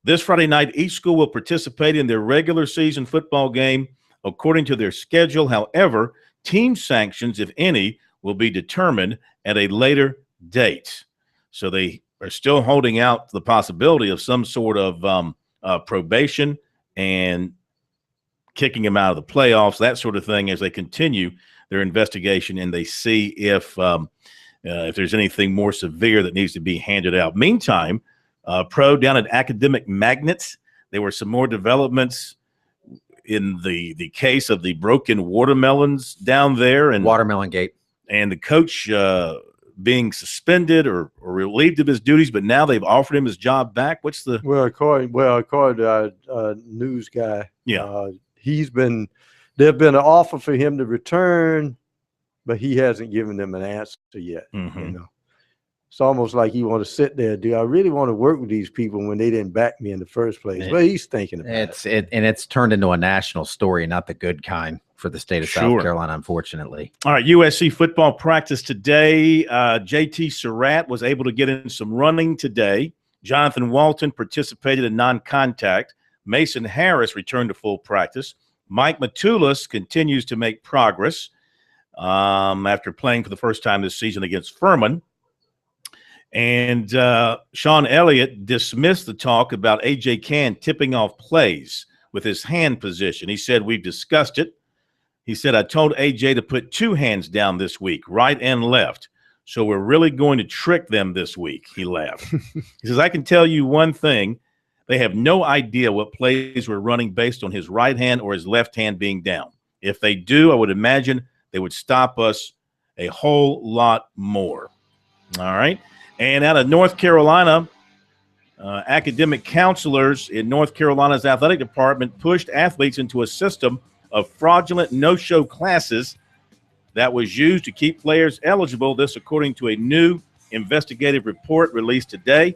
This Friday night, each school will participate in their regular season football game according to their schedule. However, team sanctions, if any, will be determined at a later date. So they are still holding out the possibility of some sort of probation and kicking them out of the playoffs, that sort of thing, as they continue their investigation and they see if there's anything more severe that needs to be handed out. Meantime, Pro down at Academic Magnets, there were some more developments in the case of the broken watermelons down there. And Watermelon Gate. And the coach being suspended or relieved of his duties, but now they've offered him his job back. What's the – Well, according to our news guy, there's been an offer for him to return, but he hasn't given them an answer yet. Mm-hmm. You know, it's almost like you want to sit there. Do I really want to work with these people when they didn't back me in the first place? Well, he's thinking about it. And it's turned into a national story, not the good kind for the state of South Carolina, unfortunately. All right, USC football practice today. JT Surratt was able to get in some running today. Jonathan Walton participated in non-contact. Mason Harris returned to full practice. Mike Matulis continues to make progress after playing for the first time this season against Furman. And Sean Elliott dismissed the talk about A.J. Cann tipping off plays with his hand position. He said, "We've discussed it." He said, "I told A.J. to put two hands down this week, right and left. So we're really going to trick them this week." He laughed. He says, "I can tell you one thing. They have no idea what plays we're running based on his right hand or his left hand being down. If they do, I would imagine they would stop us a whole lot more." All right. And out of North Carolina, academic counselors in North Carolina's athletic department pushed athletes into a system of fraudulent no-show classes that was used to keep players eligible. This according to a new investigative report released today.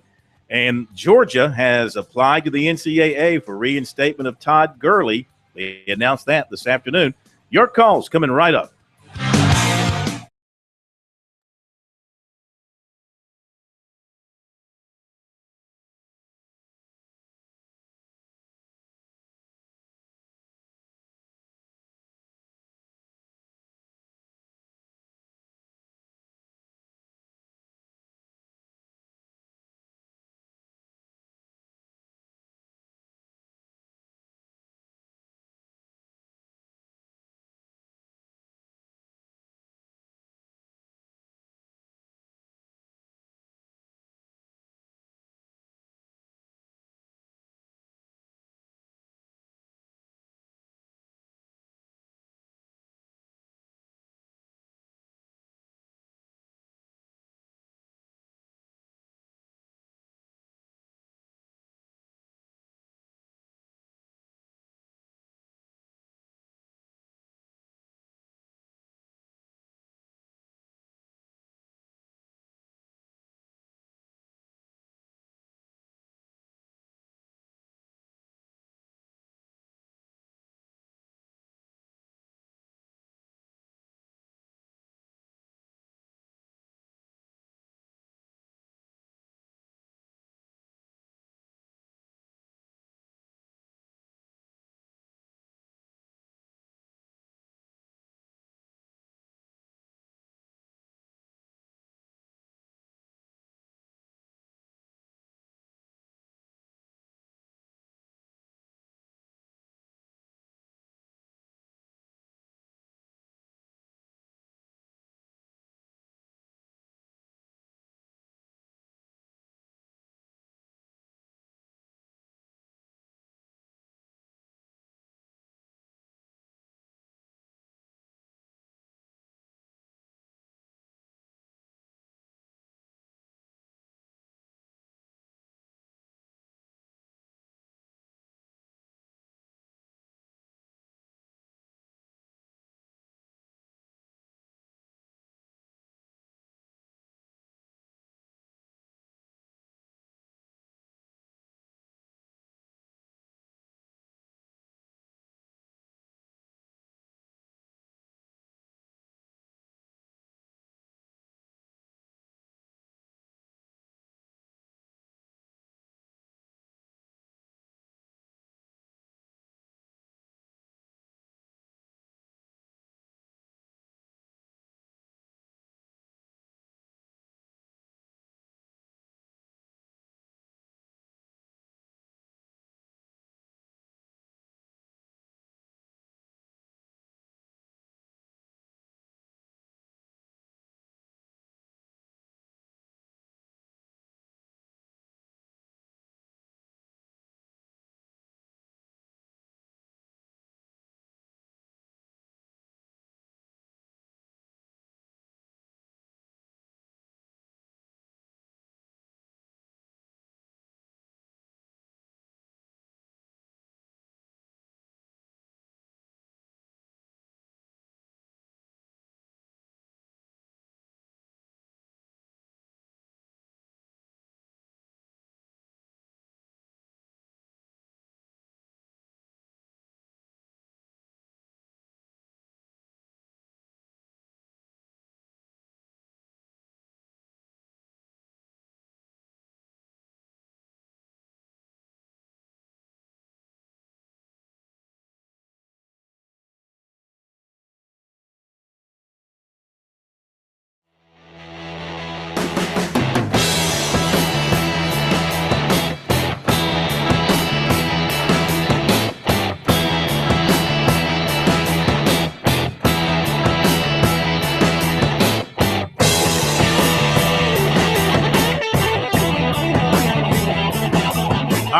And Georgia has applied to the NCAA for reinstatement of Todd Gurley. They announced that this afternoon. Your calls coming right up.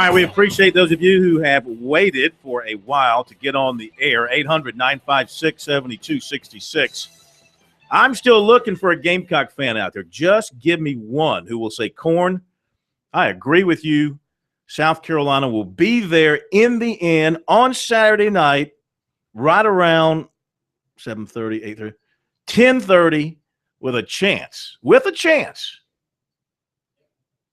right, we appreciate those of you who have waited for a while to get on the air. 800-956-7266. I'm still looking for a Gamecock fan out there. Just give me one who will say, Corn, I agree with you. South Carolina will be there in the end on Saturday night, right around 7:30, 8:30, 10:30, with a chance.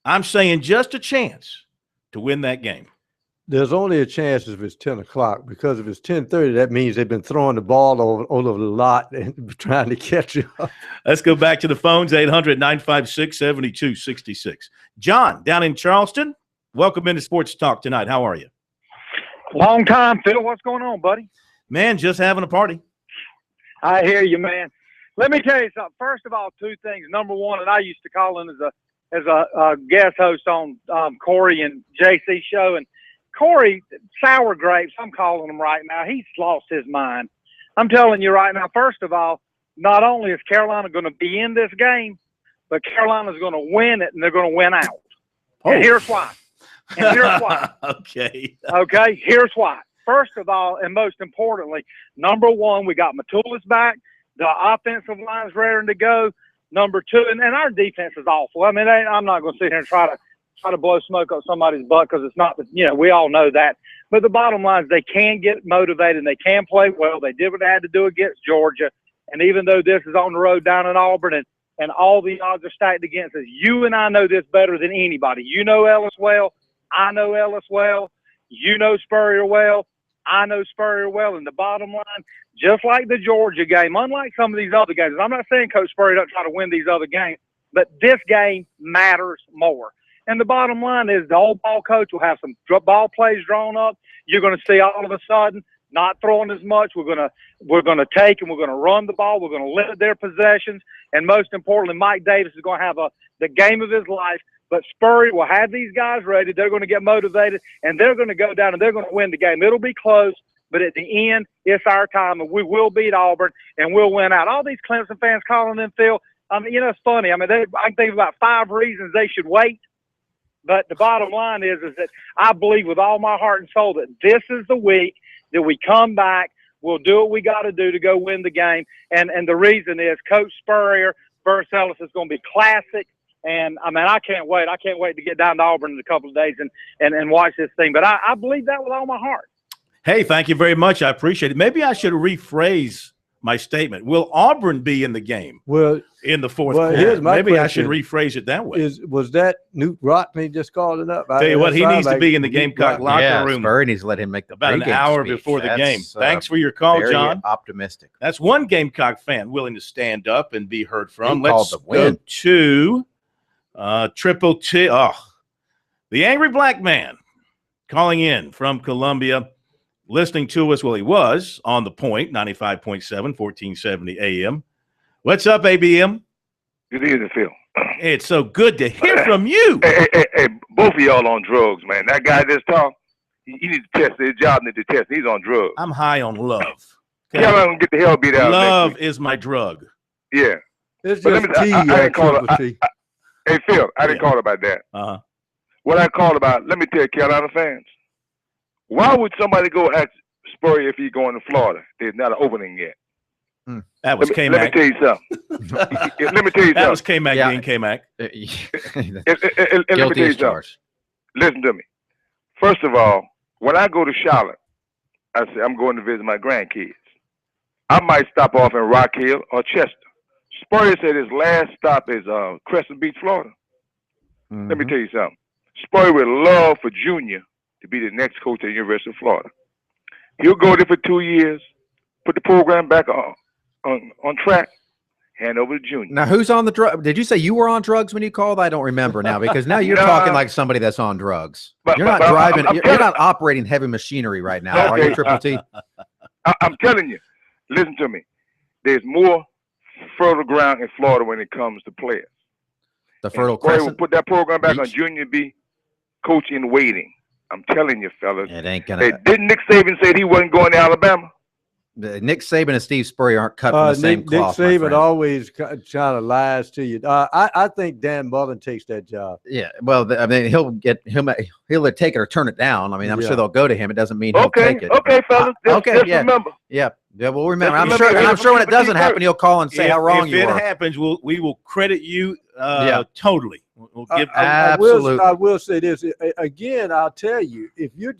I'm saying just a chance to win that game. There's only a chance if it's 10 o'clock, because if it's 10:30, that means they've been throwing the ball all over the lot and trying to catch you up. Let's go back to the phones, 800-956-7266. John, down in Charleston, welcome into Sports Talk tonight. How are you? Long time, Phil. What's going on, buddy? Man, just having a party. I hear you, man. Let me tell you something. First of all, two things. Number one, and I used to call in as a guest host on Corey and JC show, and Corey, sour grapes, I'm calling him right now. He's lost his mind. I'm telling you right now, first of all, not only is Carolina going to be in this game, but Carolina's going to win it, and they're going to win out. Oh. And here's why. Okay. Okay, here's why. First of all, and most importantly, number one, we got Matulis back. The offensive line's raring to go. Number two, and our defense is awful. I mean, I'm not going to sit here and try to blow smoke up somebody's butt, because it's not, we all know that. But the bottom line is they can get motivated and they can play well. They did what they had to do against Georgia. And even though this is on the road down in Auburn and all the odds are stacked against us, you and I know this better than anybody. You know Ellis well. I know Ellis well. You know Spurrier well. I know Spurrier well. And the bottom line, just like the Georgia game, unlike some of these other games, I'm not saying Coach Spurrier don't try to win these other games, but this game matters more. And the bottom line is the old ball coach will have some ball plays drawn up. You're going to see all of a sudden not throwing as much. We're going to take and we're going to run the ball. We're going to limit their possessions. And most importantly, Mike Davis is going to have the game of his life. But Spurrier will have these guys ready. They're going to get motivated, and they're going to go down and they're going to win the game. It'll be close, but at the end, it's our time, and we will beat Auburn, and we'll win out. All these Clemson fans calling in, Phil, I mean, it's funny. I mean, I can think of about 5 reasons they should wait. But the bottom line is that I believe with all my heart and soul that this is the week that we come back. We'll do what we got to do to go win the game. And the reason is Coach Spurrier versus Ellis is going to be classic. And, I mean, I can't wait. I can't wait to get down to Auburn in a couple of days and watch this thing. But I believe that with all my heart. Hey, thank you very much. I appreciate it. Maybe I should rephrase my statement. Will Auburn be in the game in the fourth quarter? Maybe I should rephrase it that way. Was that Newt Rockney just called it up? Tell you what, he needs to be in the Gamecock locker room. Spurrier needs to let him make the about an hour before the game. Thanks for your call, very John. Optimistic. That's one Gamecock fan willing to stand up and be heard from. Let's go to Triple T. Oh, the Angry Black Man calling in from Columbia. Listening to us, well, he was on the point, 95.7, 1470 AM. What's up, ABM? Good evening, Phil. It's so good to hear from you. Hey, both of y'all on drugs, man. That guy that's talking, he needs to test. His job needs to test. He's on drugs. I'm high on love. Okay? Tell him to get the hell beat out. Love is my drug. Yeah. It's just I didn't call it. Hey, Phil, I didn't call about that. Uh-huh. What I called about, let me tell Carolina fans. Why would somebody go ask Spurrier if he's going to Florida? There's not an opening yet. That was K-Mac. Let me tell you something. Let me tell you that something. was K-Mac being K-Mac. Let me tell you something. Listen to me. First of all, when I go to Charlotte, I say I'm going to visit my grandkids. I might stop off in Rock Hill or Chester. Spurrier said his last stop is Crescent Beach, Florida. Mm-hmm. Let me tell you something. Spurrier would love for Junior to be the next coach at the University of Florida. He'll go there for 2 years, put the program back on track, hand over to Junior. Now, who's on the drug? Did you say you were on drugs when you called? I don't remember now, because now you're talking like somebody that's on drugs. You're not driving. You're not operating heavy machinery right now, are you, Triple T? I'm telling you. Listen to me. There's more fertile ground in Florida when it comes to players. The Fertile Crescent. Will put that program back on Junior B, coach in waiting. I'm telling you, fellas. It ain't gonna. Didn't Nick Saban say he wasn't going to Alabama? Nick Saban and Steve Spurrier aren't cut from the same cloth. Nick Saban always kind of lies to you. I think Dan Mullen takes that job. Yeah, well, I mean, he'll take it or turn it down. I mean, I'm sure they'll go to him. It doesn't mean he'll take it. Okay, fellas. Just remember. Yeah, we'll remember. I'm sure when it doesn't happen, he'll call and say how wrong you are. If it happens, we will credit you totally. We'll give absolutely. I will say this again. I'll tell you, if you're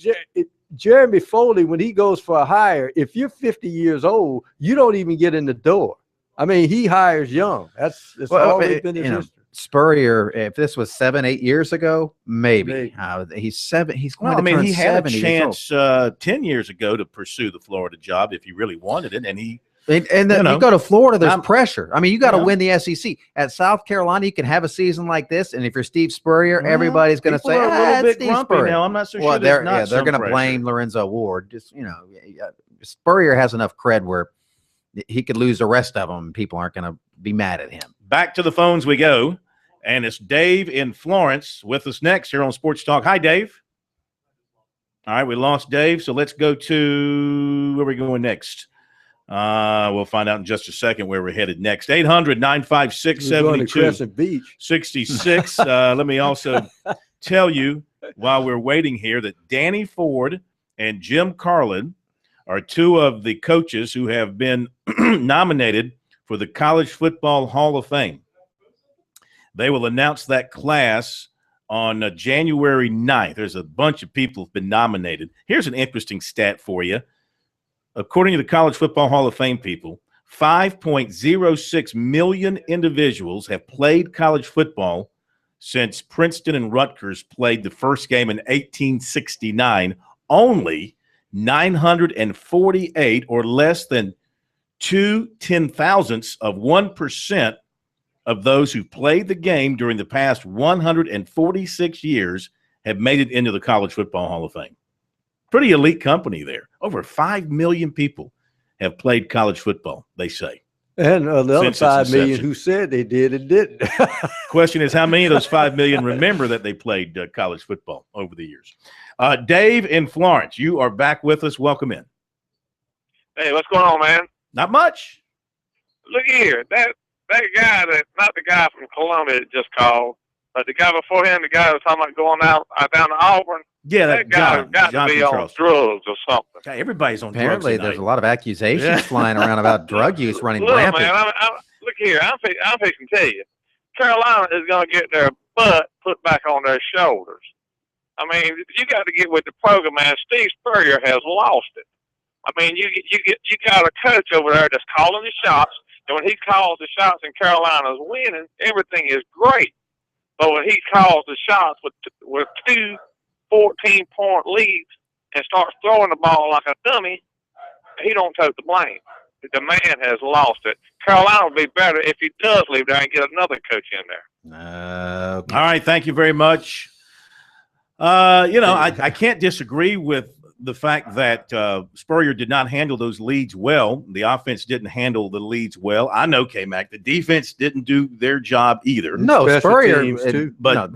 Jeremy Foley, when he goes for a hire, if you're 50 years old, you don't even get in the door. I mean, he hires young. That's always been his history. Spurrier, if this was 7-8 years ago, maybe. He's 7. He's going to turn 70. He had a chance 10 years ago to pursue the Florida job if he really wanted it, and he. And then you go to Florida, there's pressure. I mean, you got to win the SEC. At South Carolina, you can have a season like this, and if you're Steve Spurrier, everybody's going to say, a little bit Steve grumpy Spurrier. now. I'm not so sure. They're going to blame Lorenzo Ward. Just Spurrier has enough cred where he could lose the rest of them, and people aren't going to be mad at him. Back to the phones we go, and it's Dave in Florence with us next here on Sports Talk. Hi, Dave. All right, we lost Dave, so let's go to where are we going next? We'll find out in just a second where we're headed next. 800-956-7266. Let me also tell you while we're waiting here that Danny Ford and Jim Carlin are two of the coaches who have been nominated for the College Football Hall of Fame. They will announce that class on January 9th. There's a bunch of people who've been nominated. Here's an interesting stat for you. According to the College Football Hall of Fame people, 5.06 million individuals have played college football since Princeton and Rutgers played the first game in 1869. Only 948, or less than 0.2 of 1% of those who played the game during the past 146 years have made it into the College Football Hall of Fame. Pretty elite company there. Over 5 million people have played college football, they say. And the other 5 million who said they did and didn't. Question is, how many of those 5 million remember that they played college football over the years? Dave in Florence, you are back with us. Welcome in. Hey, what's going on, man? Not much. Look here. That guy, not the guy from Columbia that just called, but the guy before him, the guy that was talking about going down to Auburn. Yeah, that guy got to be on drugs or something. God, everybody's on Apparently, drugs. There's a lot of accusations flying around about drug use running rampant. Man, look here. I'm fixing to tell you. Carolina is going to get their butt put back on their shoulders. I mean, you got to get with the program, man. Steve Spurrier has lost it. I mean, you got a coach over there that's calling the shots, and when he calls the shots and Carolina's winning, everything is great. But when he calls the shots with two 14-point leads and starts throwing the ball like a dummy, he don't take the blame. The man has lost it. Carolina will be better if he does leave there and get another coach in there. Okay. All right, thank you very much. I can't disagree with the fact that Spurrier did not handle those leads well. The offense didn't handle the leads well. I know, K-Mac, the defense didn't do their job either. No, Spurrier, but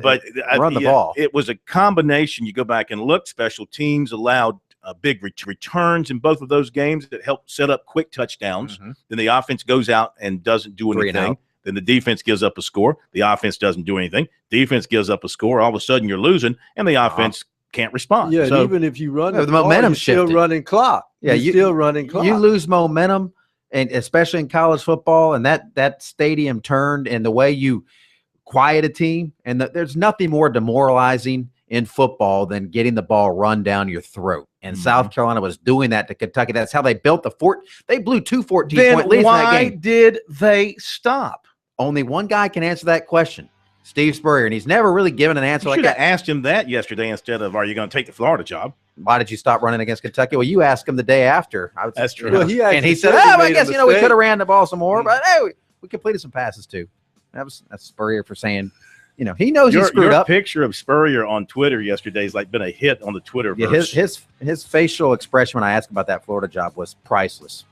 run the ball. It was a combination. You go back and look, special teams allowed big returns in both of those games that helped set up quick touchdowns. Mm-hmm. Then the offense goes out and doesn't do anything. Then the defense gives up a score. The offense doesn't do anything. Defense gives up a score. All of a sudden you're losing, and the offense can't respond. Yeah, so, even if you run the momentum, you're still running clock. Yeah, you're still running clock. You lose momentum, and especially in college football, and that stadium turned, and the way you quiet a team, and there's nothing more demoralizing in football than getting the ball run down your throat. And South Carolina was doing that to Kentucky. That's how they built they blew two 14-point leads in that game. Why did they stop? Only one guy can answer that question. Steve Spurrier, and he's never really given an answer like that. You should have asked him that yesterday instead of, are you going to take the Florida job? Why did you stop running against Kentucky? Well, you asked him the day after. That's true. Well, and he said, I guess, we could have ran the ball some more, but hey, we completed some passes too. That's Spurrier for saying, he knows he screwed up. Your picture of Spurrier on Twitter yesterday has been a hit on the Twitterverse. Yeah, his facial expression when I asked about that Florida job was priceless.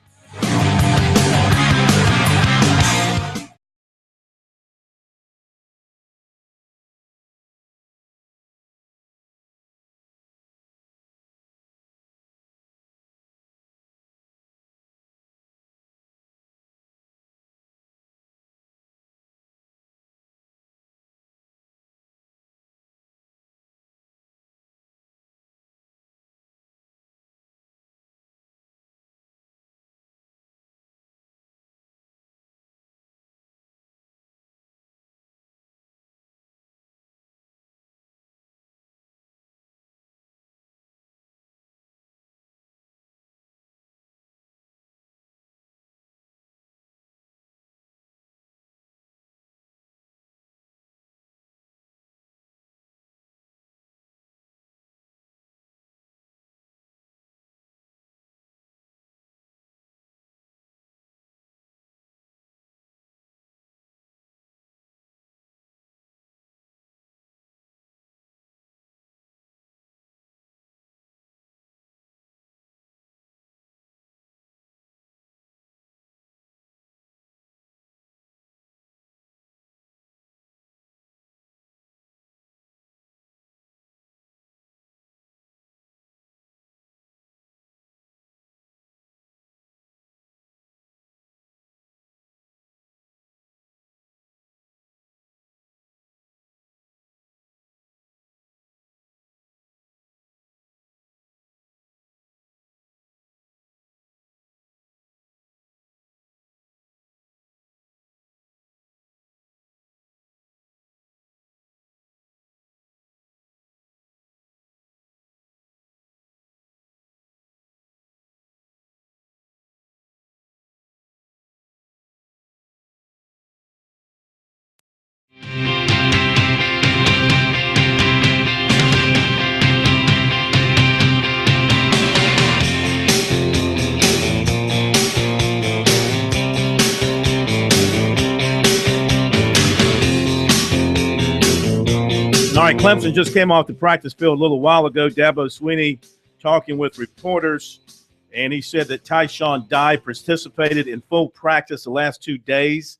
right, Clemson just came off the practice field a little while ago. Dabo Swinney talking with reporters, and he said that Tyshawn Dye participated in full practice the last 2 days.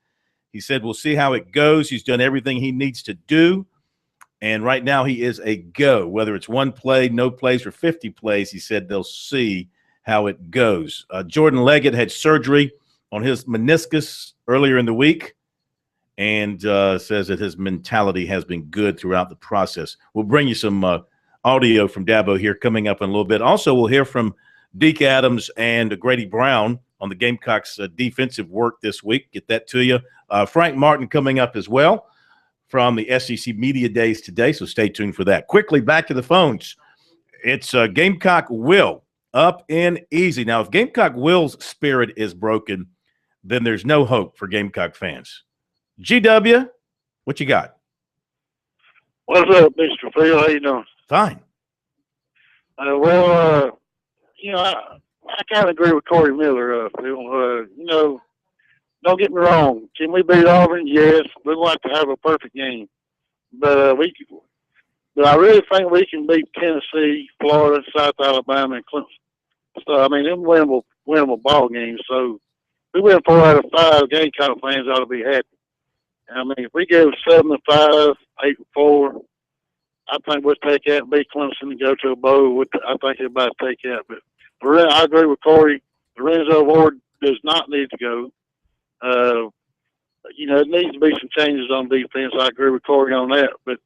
He said we'll see how it goes. He's done everything he needs to do, and right now he is a go. Whether it's 1 play, no plays, or 50 plays, he said they'll see how it goes. Jordan Leggett had surgery on his meniscus earlier in the week, and says that his mentality has been good throughout the process. We'll bring you some audio from Dabo here coming up in a little bit. Also, we'll hear from Deke Adams and Grady Brown on the Gamecocks' defensive work this week. Get that to you. Frank Martin coming up as well from the SEC Media Days today, so stay tuned for that. Quickly, back to the phones. It's Gamecock Will up and easy. Now, if Gamecock Will's spirit is broken, then there's no hope for Gamecock fans. GW, what you got? What's up, Mr. Phil? How you doing? Fine. I kind of agree with Corey Miller, Phil. Don't get me wrong. Can we beat Auburn? Yes. We'd like to have a perfect game. But I really think we can beat Tennessee, Florida, South Alabama, and Clemson. So, I mean, them winnable ball games. So, we win 4 out of 5. Gamecock fans ought to be happy. I mean, if we go 7-5, 8-4, I think we'll take that and beat Clemson and go to a bowl. I think everybody take that. But I agree with Corey. Lorenzo Ward does not need to go. It needs to be some changes on defense. I agree with Corey on that. But as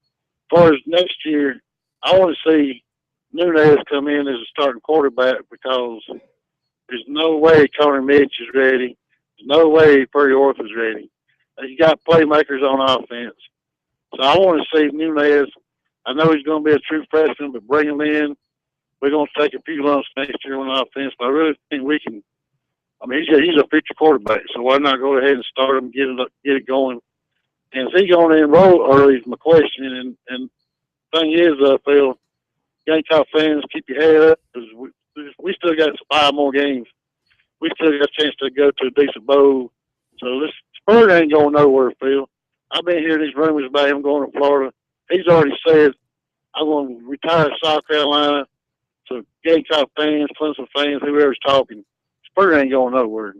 far as next year, I want to see Nunez come in as a starting quarterback because there's no way Connor Mitch is ready. There's no way Purdy Orth is ready. You got playmakers on offense. So I want to see Nunez. I know he's going to be a true freshman, but bring him in. We're going to take a few lumps next year on offense, but I really think we can. I mean, he's a future quarterback, so why not go ahead and start him, get it going? And is he going to enroll early is my question. And thing is, Phil, Gamecock fans, keep your head up because we still got 5 more games. We still got a chance to go to a decent bowl. So this Spurs ain't going nowhere, Phil. I've been hearing these rumors about him going to Florida. He's already said, I'm going to retire to South Carolina. So Gamecock fans, Clemson fans, whoever's talking, Spurs ain't going nowhere.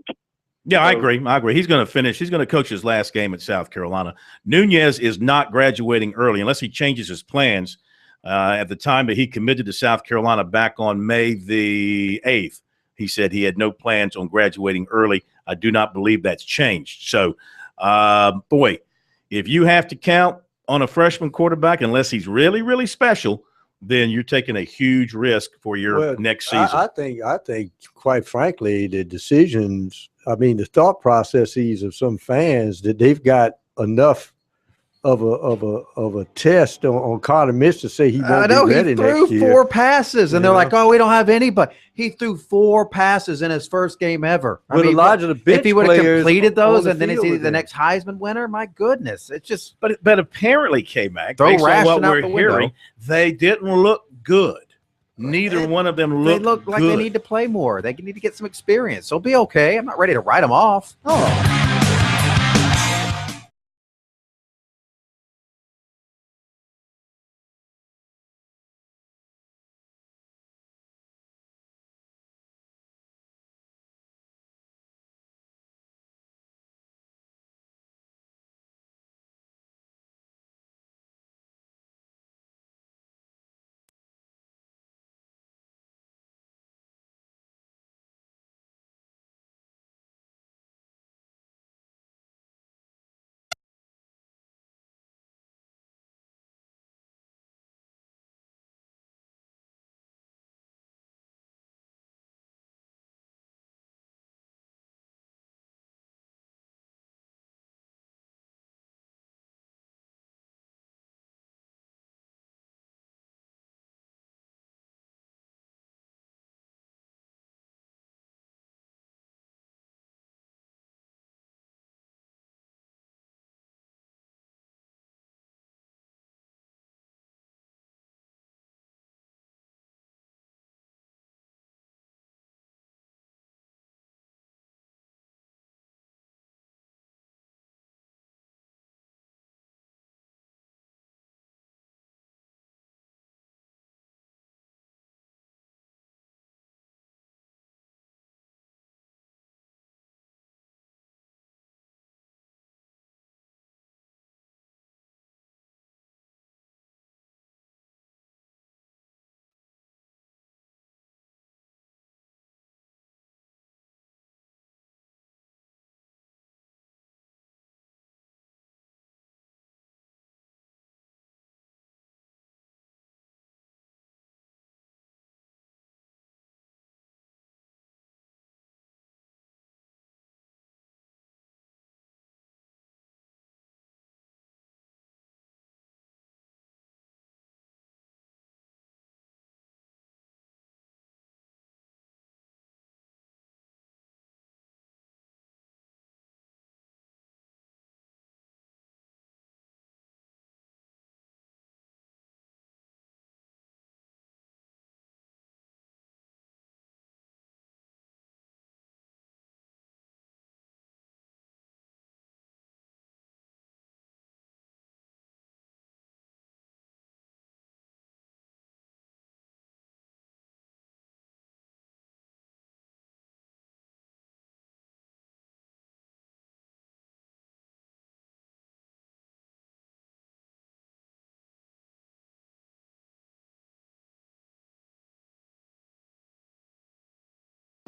Yeah, I agree. He's going to finish. He's going to coach his last game at South Carolina. Nunez is not graduating early unless he changes his plans. At the time that he committed to South Carolina back on May the 8th, he said he had no plans on graduating early. I do not believe that's changed. So, if you have to count on a freshman quarterback, unless he's really, really special, then you're taking a huge risk for your next season. I think, quite frankly, the decisions, the thought processes of some fans that they've got enough of a test on Connor Mitch to say he won't be ready next year. He threw 4 passes, and they're like, "Oh, we don't have anybody." He threw 4 passes in his first game ever. A lot of the bench if he would have completed those, and then is he the next Heisman winner? My goodness, it's just. But apparently, K-Mac, based on what we're hearing, they didn't look good. Neither one of them looked. They look like good. They need to play more. They need to get some experience. So be okay. I'm not ready to write them off. Oh.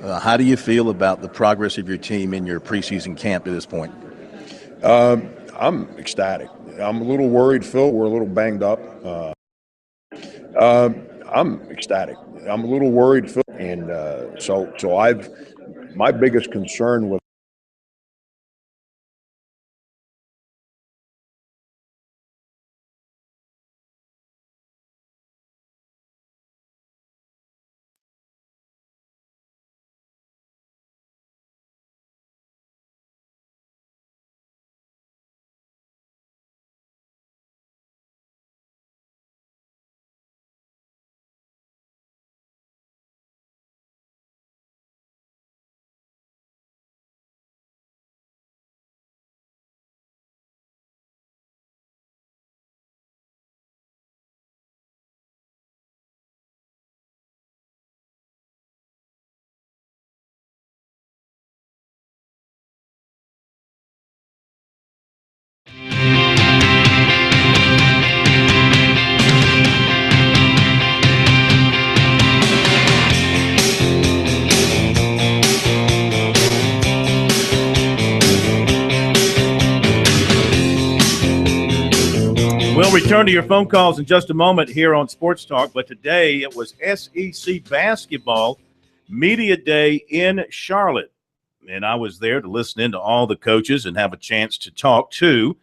How do you feel about the progress of your team in your preseason camp to this point? I'm ecstatic. I'm a little worried, Phil. We're a little banged up. I'm ecstatic. I'm a little worried, Phil. And my biggest concern with We'll return to your phone calls in just a moment here on Sports Talk, but today it was SEC Basketball Media Day in Charlotte, and I was there to listen in to all the coaches and have a chance to talk to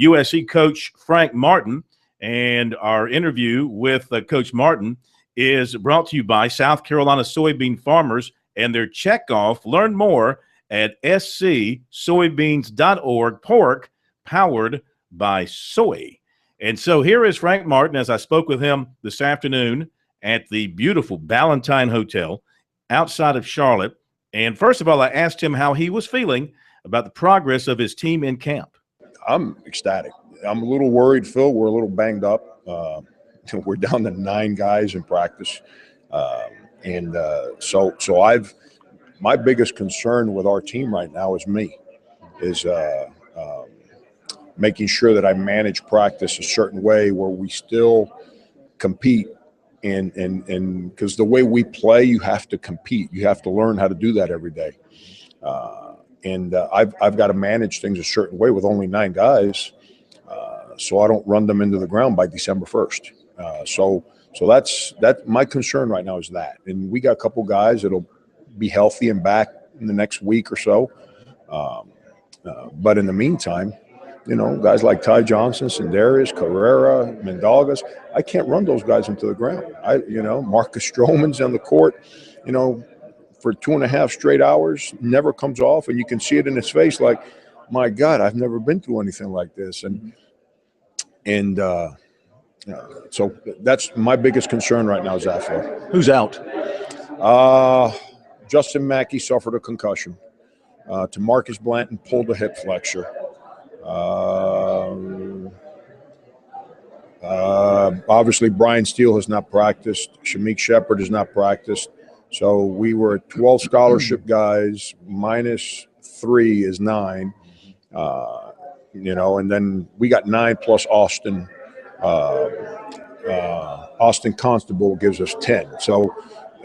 USC coach Frank Martin, and our interview with Coach Martin is brought to you by South Carolina soybean farmers and their checkoff. Learn more at scsoybeans.org, pork powered by soy. And so here is Frank Martin as I spoke with him this afternoon at the beautiful Ballantine Hotel outside of Charlotte. And first of all, I asked him how he was feeling about the progress of his team in camp. I'm ecstatic. I'm a little worried, Phil. We're a little banged up. We're down to 9 guys in practice. My biggest concern with our team right now is making sure that I manage practice a certain way where we still compete. And because the way we play, you have to compete. You have to learn how to do that every day. I've got to manage things a certain way with only 9 guys, so I don't run them into the ground by December 1st. So that's my concern right now is that. And we got a couple guys that'll be healthy and back in the next week or so. But in the meantime, guys like Ty Johnson, Sindarius, Carrera, Mendalgas, I can't run those guys into the ground. Marcus Stroman's on the court, for 2.5 straight hours, never comes off, and you can see it in his face like, my God, I've never been through anything like this. So that's my biggest concern right now is that, Phil. Who's out? Justin Mackey suffered a concussion. Tamarcus Blanton pulled a hip flexor. Obviously, Brian Steele has not practiced. Shamik Shepard has not practiced. So we were at 12 scholarship guys, -3 is 9. And then we got 9 plus Austin. Austin Constable gives us 10. So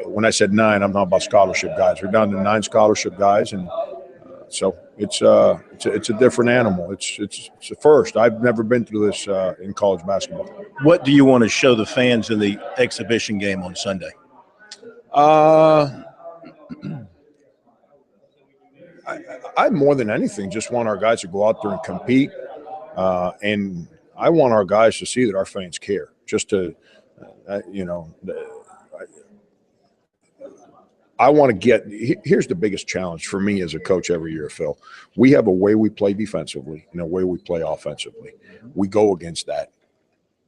when I said 9, I'm not about scholarship guys. We're down to 9 scholarship guys, and so it's a different animal. It's a first. I've never been through this in college basketball. What do you want to show the fans in the exhibition game on Sunday? I more than anything just want our guys to go out there and compete, and I want our guys to see that our fans care. Just to, I want to get – here's the biggest challenge for me as a coach every year, Phil. We have a way we play defensively and a way we play offensively. We go against that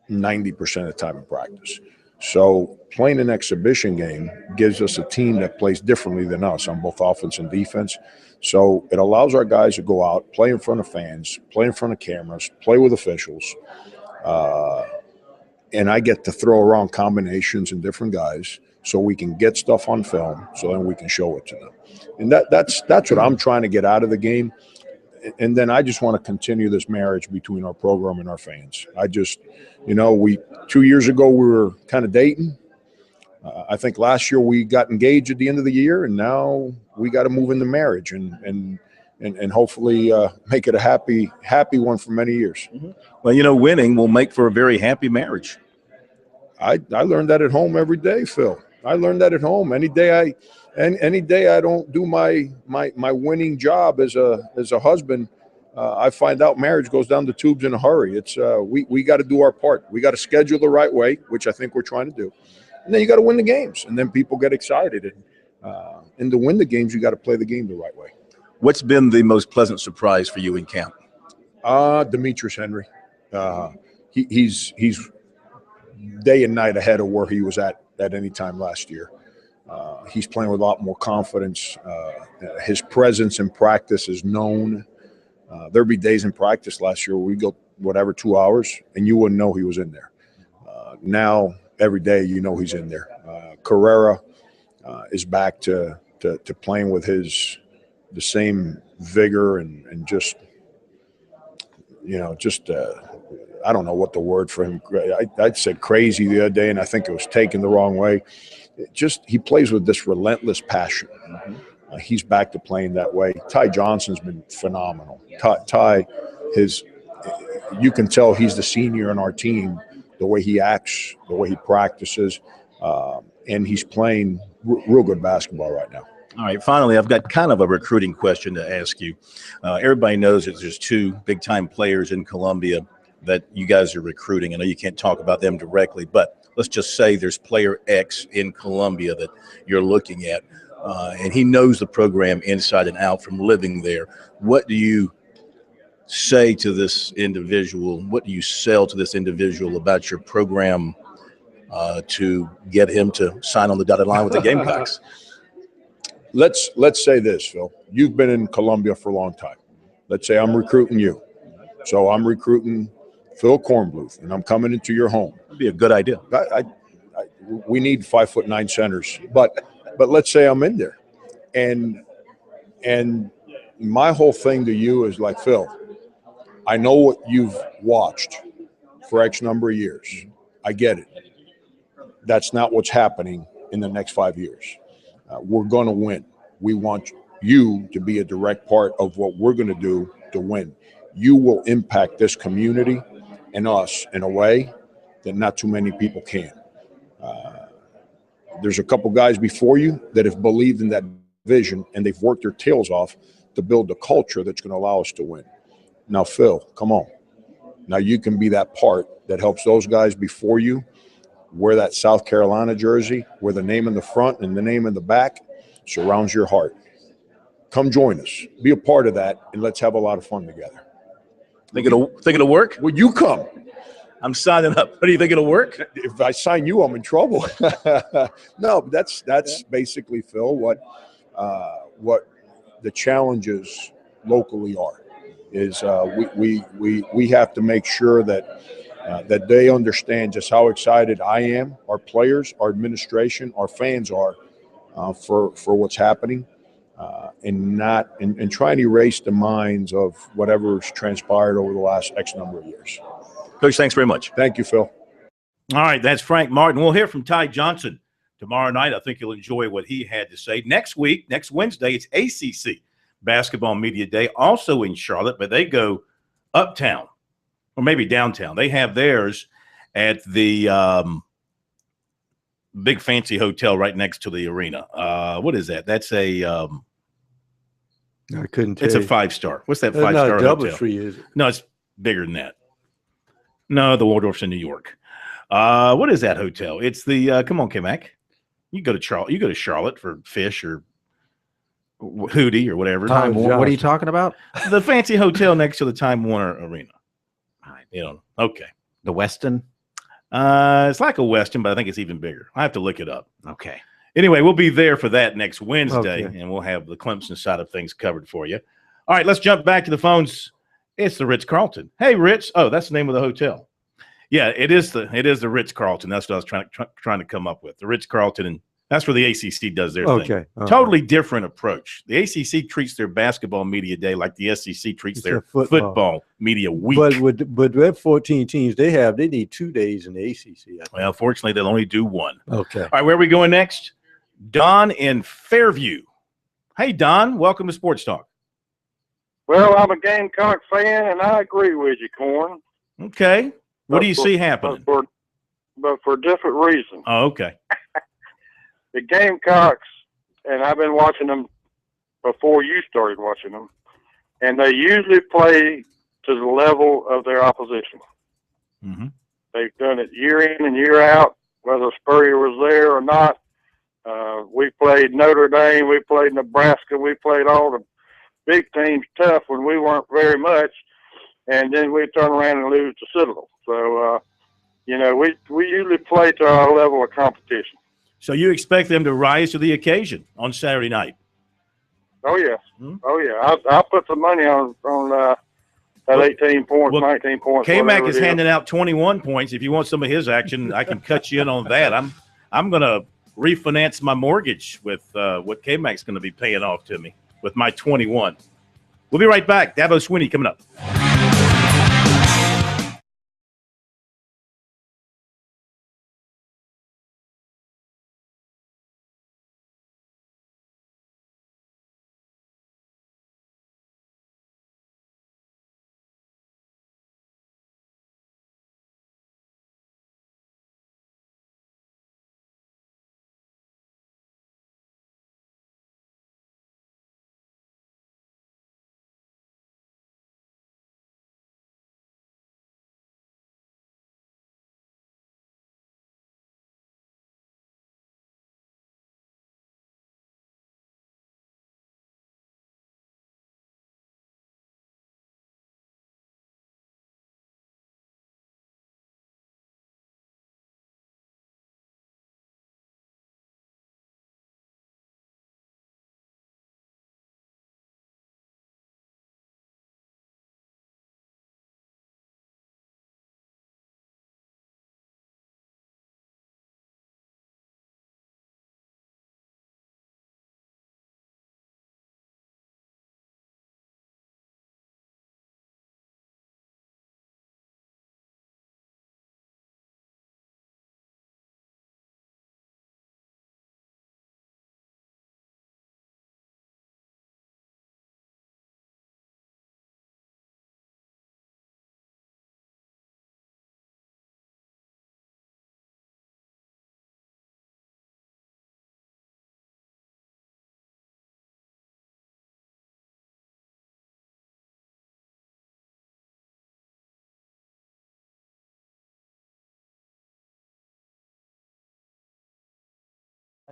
90% of the time in practice. So playing an exhibition game gives us a team that plays differently than us on both offense and defense. So it allows our guys to go out, play in front of fans, play in front of cameras, play with officials. And I get to throw around combinations and different guys so we can get stuff on film so then we can show it to them. And that's what I'm trying to get out of the game. And then I just want to continue this marriage between our program and our fans. I just, 2 years ago we were kind of dating. I think last year we got engaged at the end of the year, and now we got to move into marriage and hopefully make it a happy one for many years. Well, winning will make for a very happy marriage. I learned that at home every day, Phil. I learned that at home. Any day I don't do my winning job as a husband, I find out marriage goes down the tubes in a hurry. It's we got to do our part. We got to schedule the right way, which I think we're trying to do. And then you got to win the games, and then people get excited. And to win the games, you got to play the game the right way. What's been the most pleasant surprise for you in camp? Demetrius Henry. He's day and night ahead of where he was at any time last year. He's playing with a lot more confidence. His presence in practice is known. There'd be days in practice last year where we go 2 hours and you wouldn't know he was in there. Now every day he's in there. Carrera is back to playing with the same vigor and just I don't know what the word for him. I said crazy the other day, and I think it was taken the wrong way. He plays with this relentless passion. He's back to playing that way. Ty Johnson's been phenomenal. Ty, you can tell he's the senior in our team. The way he acts, the way he practices, and he's playing real good basketball right now. All right, finally, I've got kind of a recruiting question to ask you. Everybody knows that there's 2 big-time players in Columbia that you guys are recruiting. I know you can't talk about them directly, but let's just say there's player X in Columbia that you're looking at, and he knows the program inside and out from living there. What do you say to this individual? What do you sell to this individual about your program to get him to sign on the dotted line with the Gamecocks? Let's say this, Phil. You've been in Columbia for a long time. Let's say I'm recruiting you. So I'm recruiting Phil Kornbluth, and I'm coming into your home. That'd be a good idea. We need 5'9" centers, but let's say I'm in there, and my whole thing to you is like, Phil, I know what you've watched for X number of years. I get it. That's not what's happening in the next 5 years. We're going to win. We want you to be a direct part of what we're going to do to win. You will impact this community and us in a way that not too many people can. There's a couple guys before you that have believed in that vision, and they've worked their tails off to build the culture that's going to allow us to win. Now, Phil, come on. Now you can be that part that helps those guys before you wear that South Carolina jersey, where the name in the front and the name in the back surrounds your heart. Come join us. Be a part of that, and let's have a lot of fun together. Think it'll work? Would you come? I'm signing up. What do you think it'll work? If I sign you, I'm in trouble. No, but that's basically, Phil, what the challenges locally are. Is we have to make sure that they understand just how excited I am, our players, our administration, our fans are for what's happening, and trying to erase the minds of whatever's transpired over the last X number of years. Coach, thanks very much. Thank you, Phil. All right, that's Frank Martin. We'll hear from Ty Johnson tomorrow night. I think you'll enjoy what he had to say. Next Wednesday, it's ACC Basketball Media Day, also in Charlotte, but they go uptown or maybe downtown. They have theirs at the big fancy hotel right next to the arena. What is that? That's a I couldn't tell. It's a you. 5-star. What's that That's 5-star not hotel? DoubleTree, is it? No, it's bigger than that. No, the Waldorf's in New York. What is that hotel? It's the come on, K-Mac. You go to Charlotte for Fish or Hootie or whatever. Time Warner. What are you talking about? The fancy hotel next to the Time Warner Arena. Okay. The Westin? It's like a Westin, but I think it's even bigger. I have to look it up. Okay. Anyway, we'll be there for that next Wednesday, Okay. and we'll have the Clemson side of things covered for you. All right, let's jump back to the phones. It's the Ritz-Carlton. Hey, Ritz. Oh, that's the name of the hotel. Yeah, it is the Ritz-Carlton. That's what I was trying to come up with. The Ritz-Carlton in That's where the ACC does their Okay. thing. All Totally different approach. The ACC treats their basketball media day like the SEC treats their football media week. But with 14 teams they need 2 days in the ACC. Well, fortunately, they'll only do one. Okay. All right, where are we going next? Don in Fairview. Hey, Don, welcome to Sports Talk. Well, I'm a Gamecock fan, and I agree with you, Corn. Okay. What do you see happening? But for different reasons. Oh, okay. The Gamecocks, and I've been watching them before you started watching them, and they usually play to the level of their opposition. Mm-hmm. They've done it year in and year out, whether Spurrier was there or not. We played Notre Dame, we played Nebraska, we played all the big teams tough when we weren't very much, and then we turn around and lose to Citadel. So, we usually play to our level of competition. So you expect them to rise to the occasion on Saturday night? Oh, yes. Mm-hmm. Oh, yeah. I'll put some money on that 18 points, 19 points. K-Mac is handing out 21 points. If you want some of his action, I can cut you in on that. I'm going to refinance my mortgage with what K-Mac's going to be paying off to me with my 21. We'll be right back. Dabo Swinney coming up.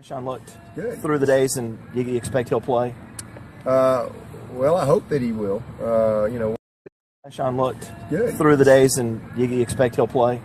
Sean looked good through the days, and you expect he'll play? Well, I hope that he will. Sean looked good through the days, and you expect he'll play?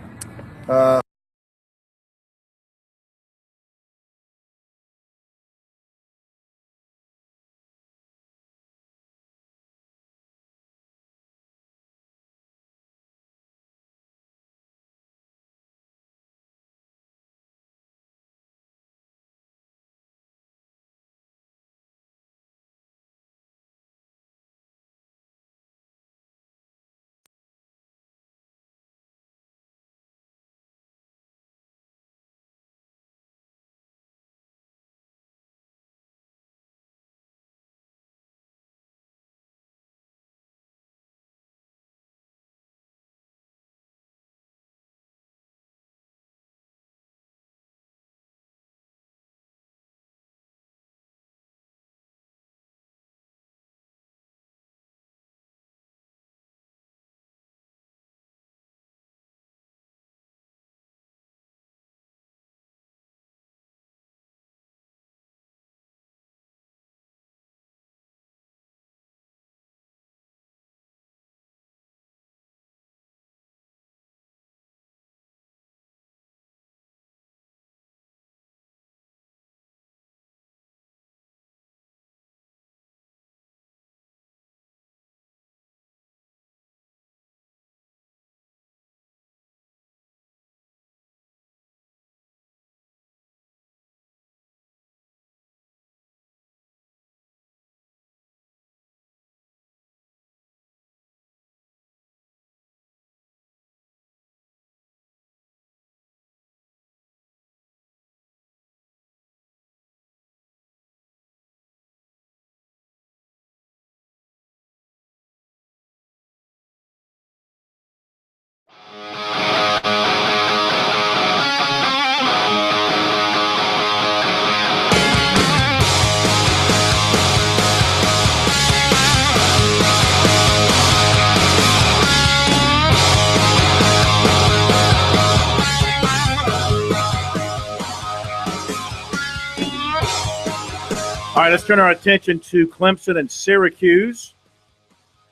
All right, let's turn our attention to Clemson and Syracuse.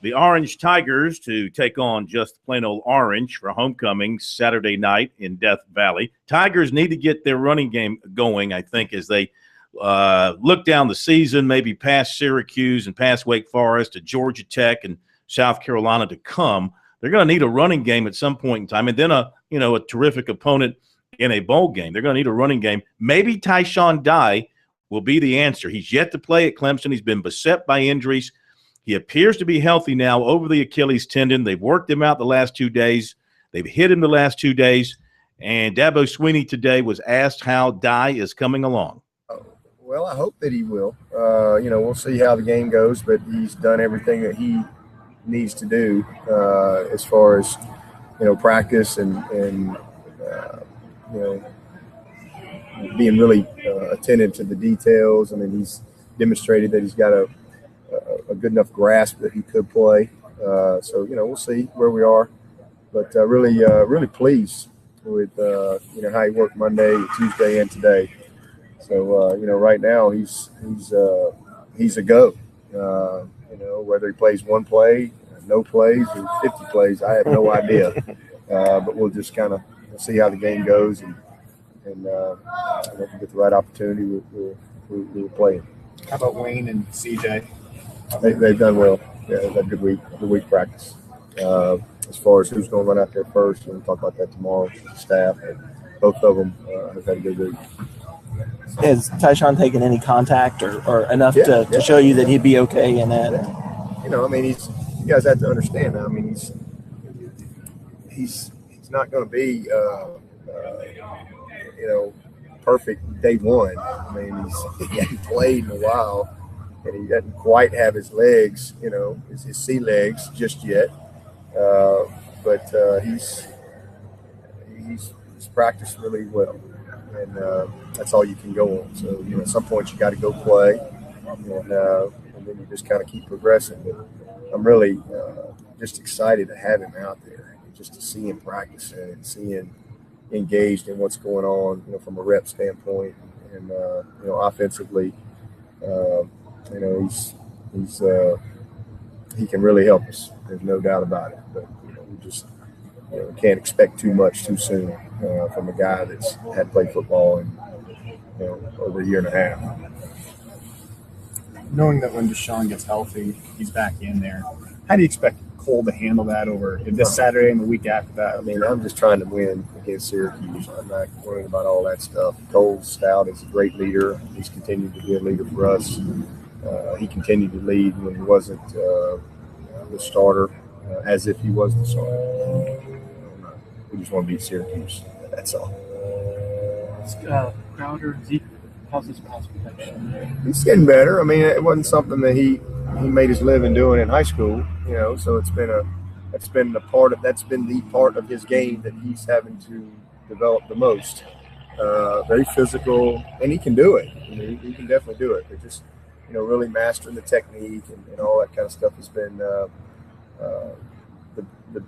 The Orange Tigers to take on just plain old Orange for homecoming Saturday night in Death Valley. Tigers need to get their running game going, I think, as they look down the season, maybe past Syracuse and past Wake Forest to Georgia Tech and South Carolina to come. They're going to need a running game at some point in time, and then a terrific opponent in a bowl game. They're going to need a running game. Maybe Tyshawn Dye will be the answer. He's yet to play at Clemson. He's been beset by injuries. He appears to be healthy now over the Achilles tendon. They've worked him out the last 2 days. They've hit him the last 2 days. And Dabo Swinney today was asked how Dye is coming along. Well, I hope that he will. We'll see how the game goes, but he's done everything that he needs to do as far as, practice and being really attentive to the details. I mean, he's demonstrated that he's got a good enough grasp that he could play. So we'll see where we are, but really pleased with how he worked Monday, Tuesday, and today. So right now he's a go. Whether he plays one play, no plays, or 50 plays, I have no idea. But we'll just kind of see how the game goes, and if we get the right opportunity, we'll play him. How about Wayne and CJ? They've done well. Yeah, they've had good week practice. As far as who's going to run out there first, we'll talk about that tomorrow with the staff. But both of them have had a good week. Has Tyshawn taken any contact or enough to show you that he'd be okay in that? You guys have to understand that. I mean, he's not going to be perfect day one. I mean, he hasn't played in a while, and he doesn't quite have his legs, his sea legs just yet. But he's practiced really well, and that's all you can go on. So at some point you got to go play, and then you just kind of keep progressing. But I'm really just excited to have him out there, and just to see him practice and see him engaged in what's going on, from a rep standpoint, and offensively, he can really help us. There's no doubt about it. But we just can't expect too much too soon from a guy that's had played football in over a year and a half. Knowing that when Deshaun gets healthy, he's back in there. How do you expect Cole to handle that over this Saturday and the week after that? I mean, I'm just trying to win against Syracuse. I'm not worrying about all that stuff. Cole Stout is a great leader. He's continued to be a leader for us. He continued to lead when he wasn't the starter, as if he was the starter. We just want to beat Syracuse. That's all. Crowder, Zeke, how's his pass protection? He's getting better. I mean, it wasn't something that he made his living doing in high school, so that's been the part of his game that he's having to develop the most. Very physical, and he can do it. I mean, he can definitely do it. But just really mastering the technique and all that kind of stuff has been the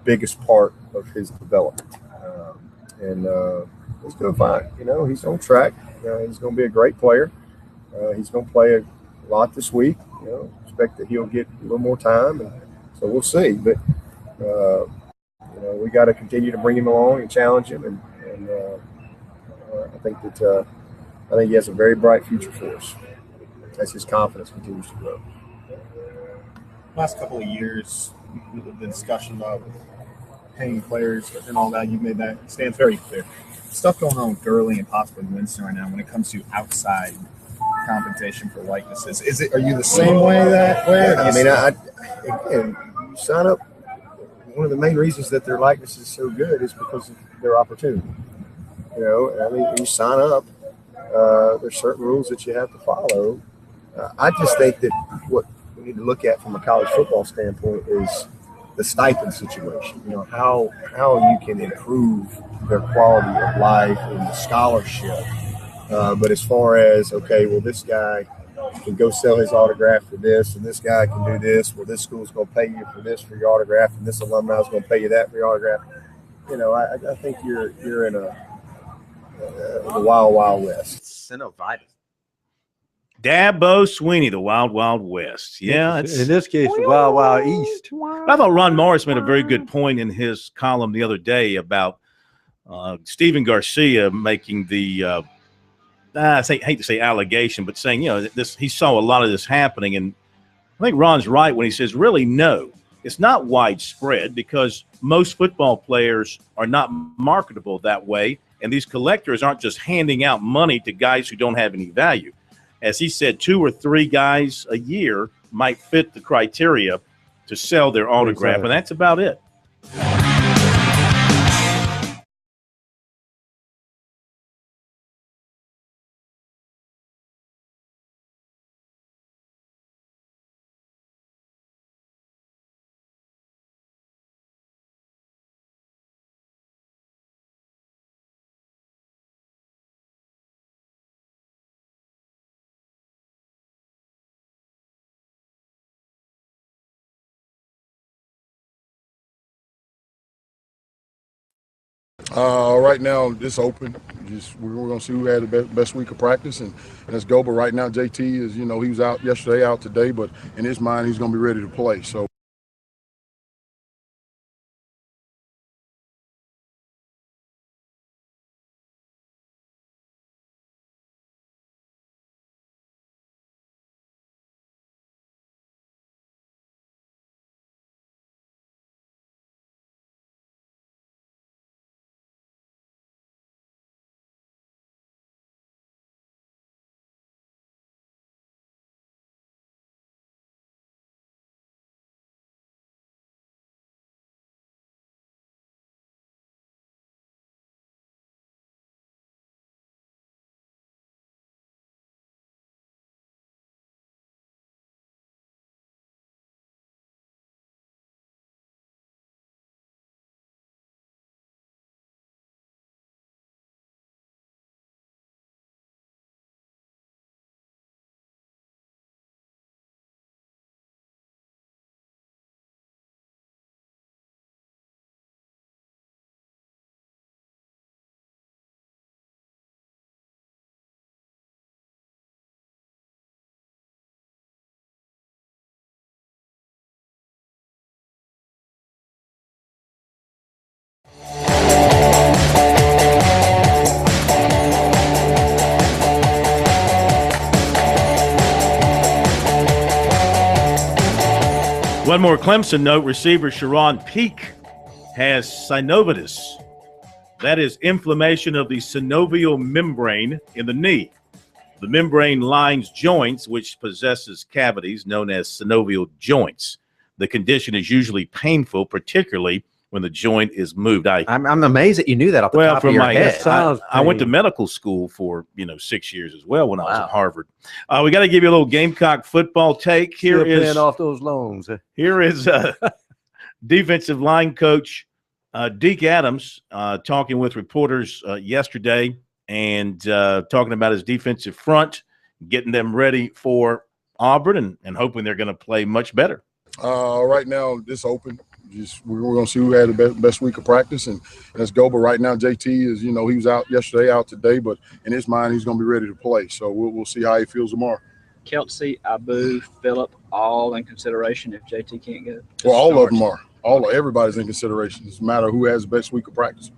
biggest part of his development. And he's doing fine. He's on track. He's going to be a great player. He's going to play a lot this week. Expect that he'll get a little more time, and so we'll see. But we got to continue to bring him along and challenge him, and I think he has a very bright future for us as his confidence continues to grow. Last couple of years, the discussion about paying players and all that, you've made that stands very clear. Stuff going on with Gurley and possibly Winston right now when it comes to outside compensation for likenesses. Are you the same way that way? Again, you sign up. One of the main reasons that their likeness is so good is because of their opportunity. When you sign up, there's certain rules that you have to follow. I just think that what we need to look at from a college football standpoint is the stipend situation. How you can improve their quality of life and the scholarship. But as far as, this guy can go sell his autograph for this, and this guy can do this, this school's going to pay you for this for your autograph, and this alumni is going to pay you that for your autograph. I think you're in a wild, wild west. Synovitis. Dabo Sweeney, the Wild Wild West. Yeah, in this case, the Wild Wild East. I thought Ron Morris made a very good point in his column the other day about Stephen Garcia making the I hate to say allegation, but saying, this he saw a lot of this happening. And I think Ron's right when he says, really, no, it's not widespread because most football players are not marketable that way. And these collectors aren't just handing out money to guys who don't have any value. As he said, 2 or 3 guys a year might fit the criteria to sell their autograph, and that's about it. Right now, it's open. We're going to see who had the best week of practice, and let's go. But right now, JT is, he was out yesterday, out today, but in his mind, he's going to be ready to play. So. One more Clemson note, receiver Sharon Peake has synovitis. That is inflammation of the synovial membrane in the knee. The membrane lines joints, which possesses cavities known as synovial joints. The condition is usually painful, particularly when the joint is moved. I'm amazed that you knew that off the top of your head. I went to medical school for 6 years as well when I was at Harvard. We got to give you a little Gamecock football take. Still paying off those loans. Here is defensive line coach Deke Adams talking with reporters yesterday and talking about his defensive front, getting them ready for Auburn and hoping they're going to play much better. Right now, it's open. We're going to see who had the best week of practice, and let's go. But right now, JT is, he was out yesterday, out today, but in his mind, he's going to be ready to play. So we'll see how he feels tomorrow. Kelsey, Abu, Phillip, all in consideration if JT can't get it? Well, all of them are. Everybody's in consideration. It's a matter of who has the best week of practice.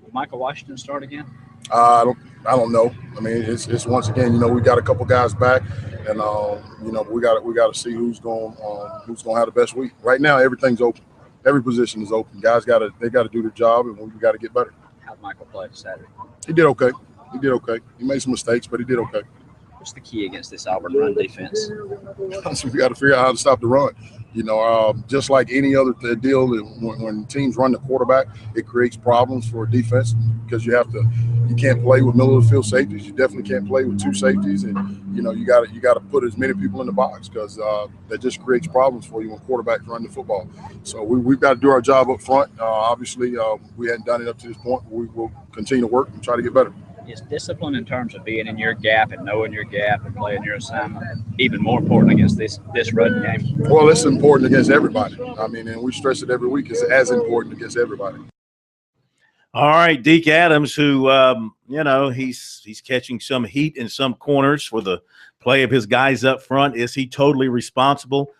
Will Michael Washington start again? I don't know. I mean, it's once again, we got a couple guys back, and we got to see who's going to have the best week. Right now, everything's open. Every position is open. Guys got to do their job, and we got to get better. How'd Michael play Saturday? He did okay. He made some mistakes, but he did okay. What's the key against this Auburn run defense? So we got to figure out how to stop the run. Just like any other deal, when teams run the quarterback, it creates problems for defense because you can't play with middle of the field safeties. You definitely can't play with 2 safeties, and you got to put as many people in the box because that just creates problems for you when quarterbacks run the football. So we've got to do our job up front. Obviously, we hadn't done it up to this point. We will continue to work and try to get better. Is discipline in terms of being in your gap and knowing your gap and playing your assignment even more important against this run game? Well, it's important against everybody. I mean, and we stress it every week. It's as important against everybody. All right, Deke Adams, who he's catching some heat in some corners for the play of his guys up front? Is he totally responsible?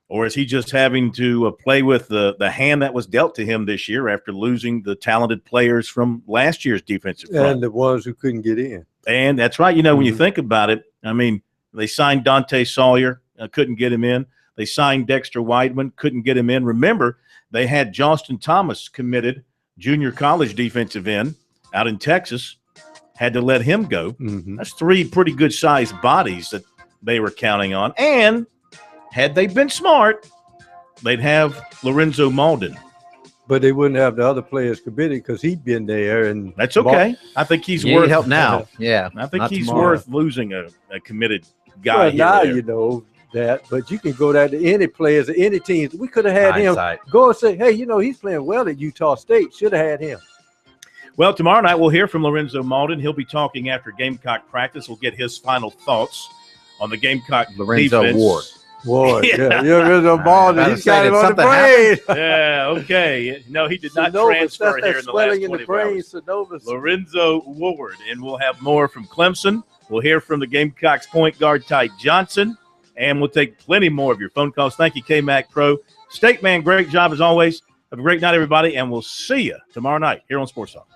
Or is he just having to play with the hand that was dealt to him this year after losing the talented players from last year's defensive front? And the ones who couldn't get in. And that's right. You know, when you think about it, I mean, they signed Dante Sawyer, couldn't get him in. They signed Dexter Weidman, couldn't get him in. Remember, they had Joston Thomas committed, junior college defensive end out in Texas, had to let him go. That's 3 pretty good-sized bodies that they were counting on. And had they been smart, they'd have Lorenzo Malden. But they wouldn't have the other players committed because he'd been there. And that's okay. I think he's worth help now. I think he's worth losing a committed guy. Well, now you know that, but you can go down to any players, any teams. We could have had him go and say, hey, you know, he's playing well at Utah State. Should have had him. Well, tomorrow night we'll hear from Lorenzo Malden. He'll be talking after Gamecock practice. We'll get his final thoughts on the Gamecock Lorenzo defense. Ward, Lorenzo Malden. He's got it on the brain. Yeah, okay. No, he did not transfer here in the last 24 hours. Lorenzo Ward. And we'll have more from Clemson. We'll hear from the Gamecocks point guard Ty Johnson. And we'll take plenty more of your phone calls. Thank you, K-Mac Pro. Steak Man, great job as always. Have a great night, everybody, and we'll see you tomorrow night here on Sports Talk.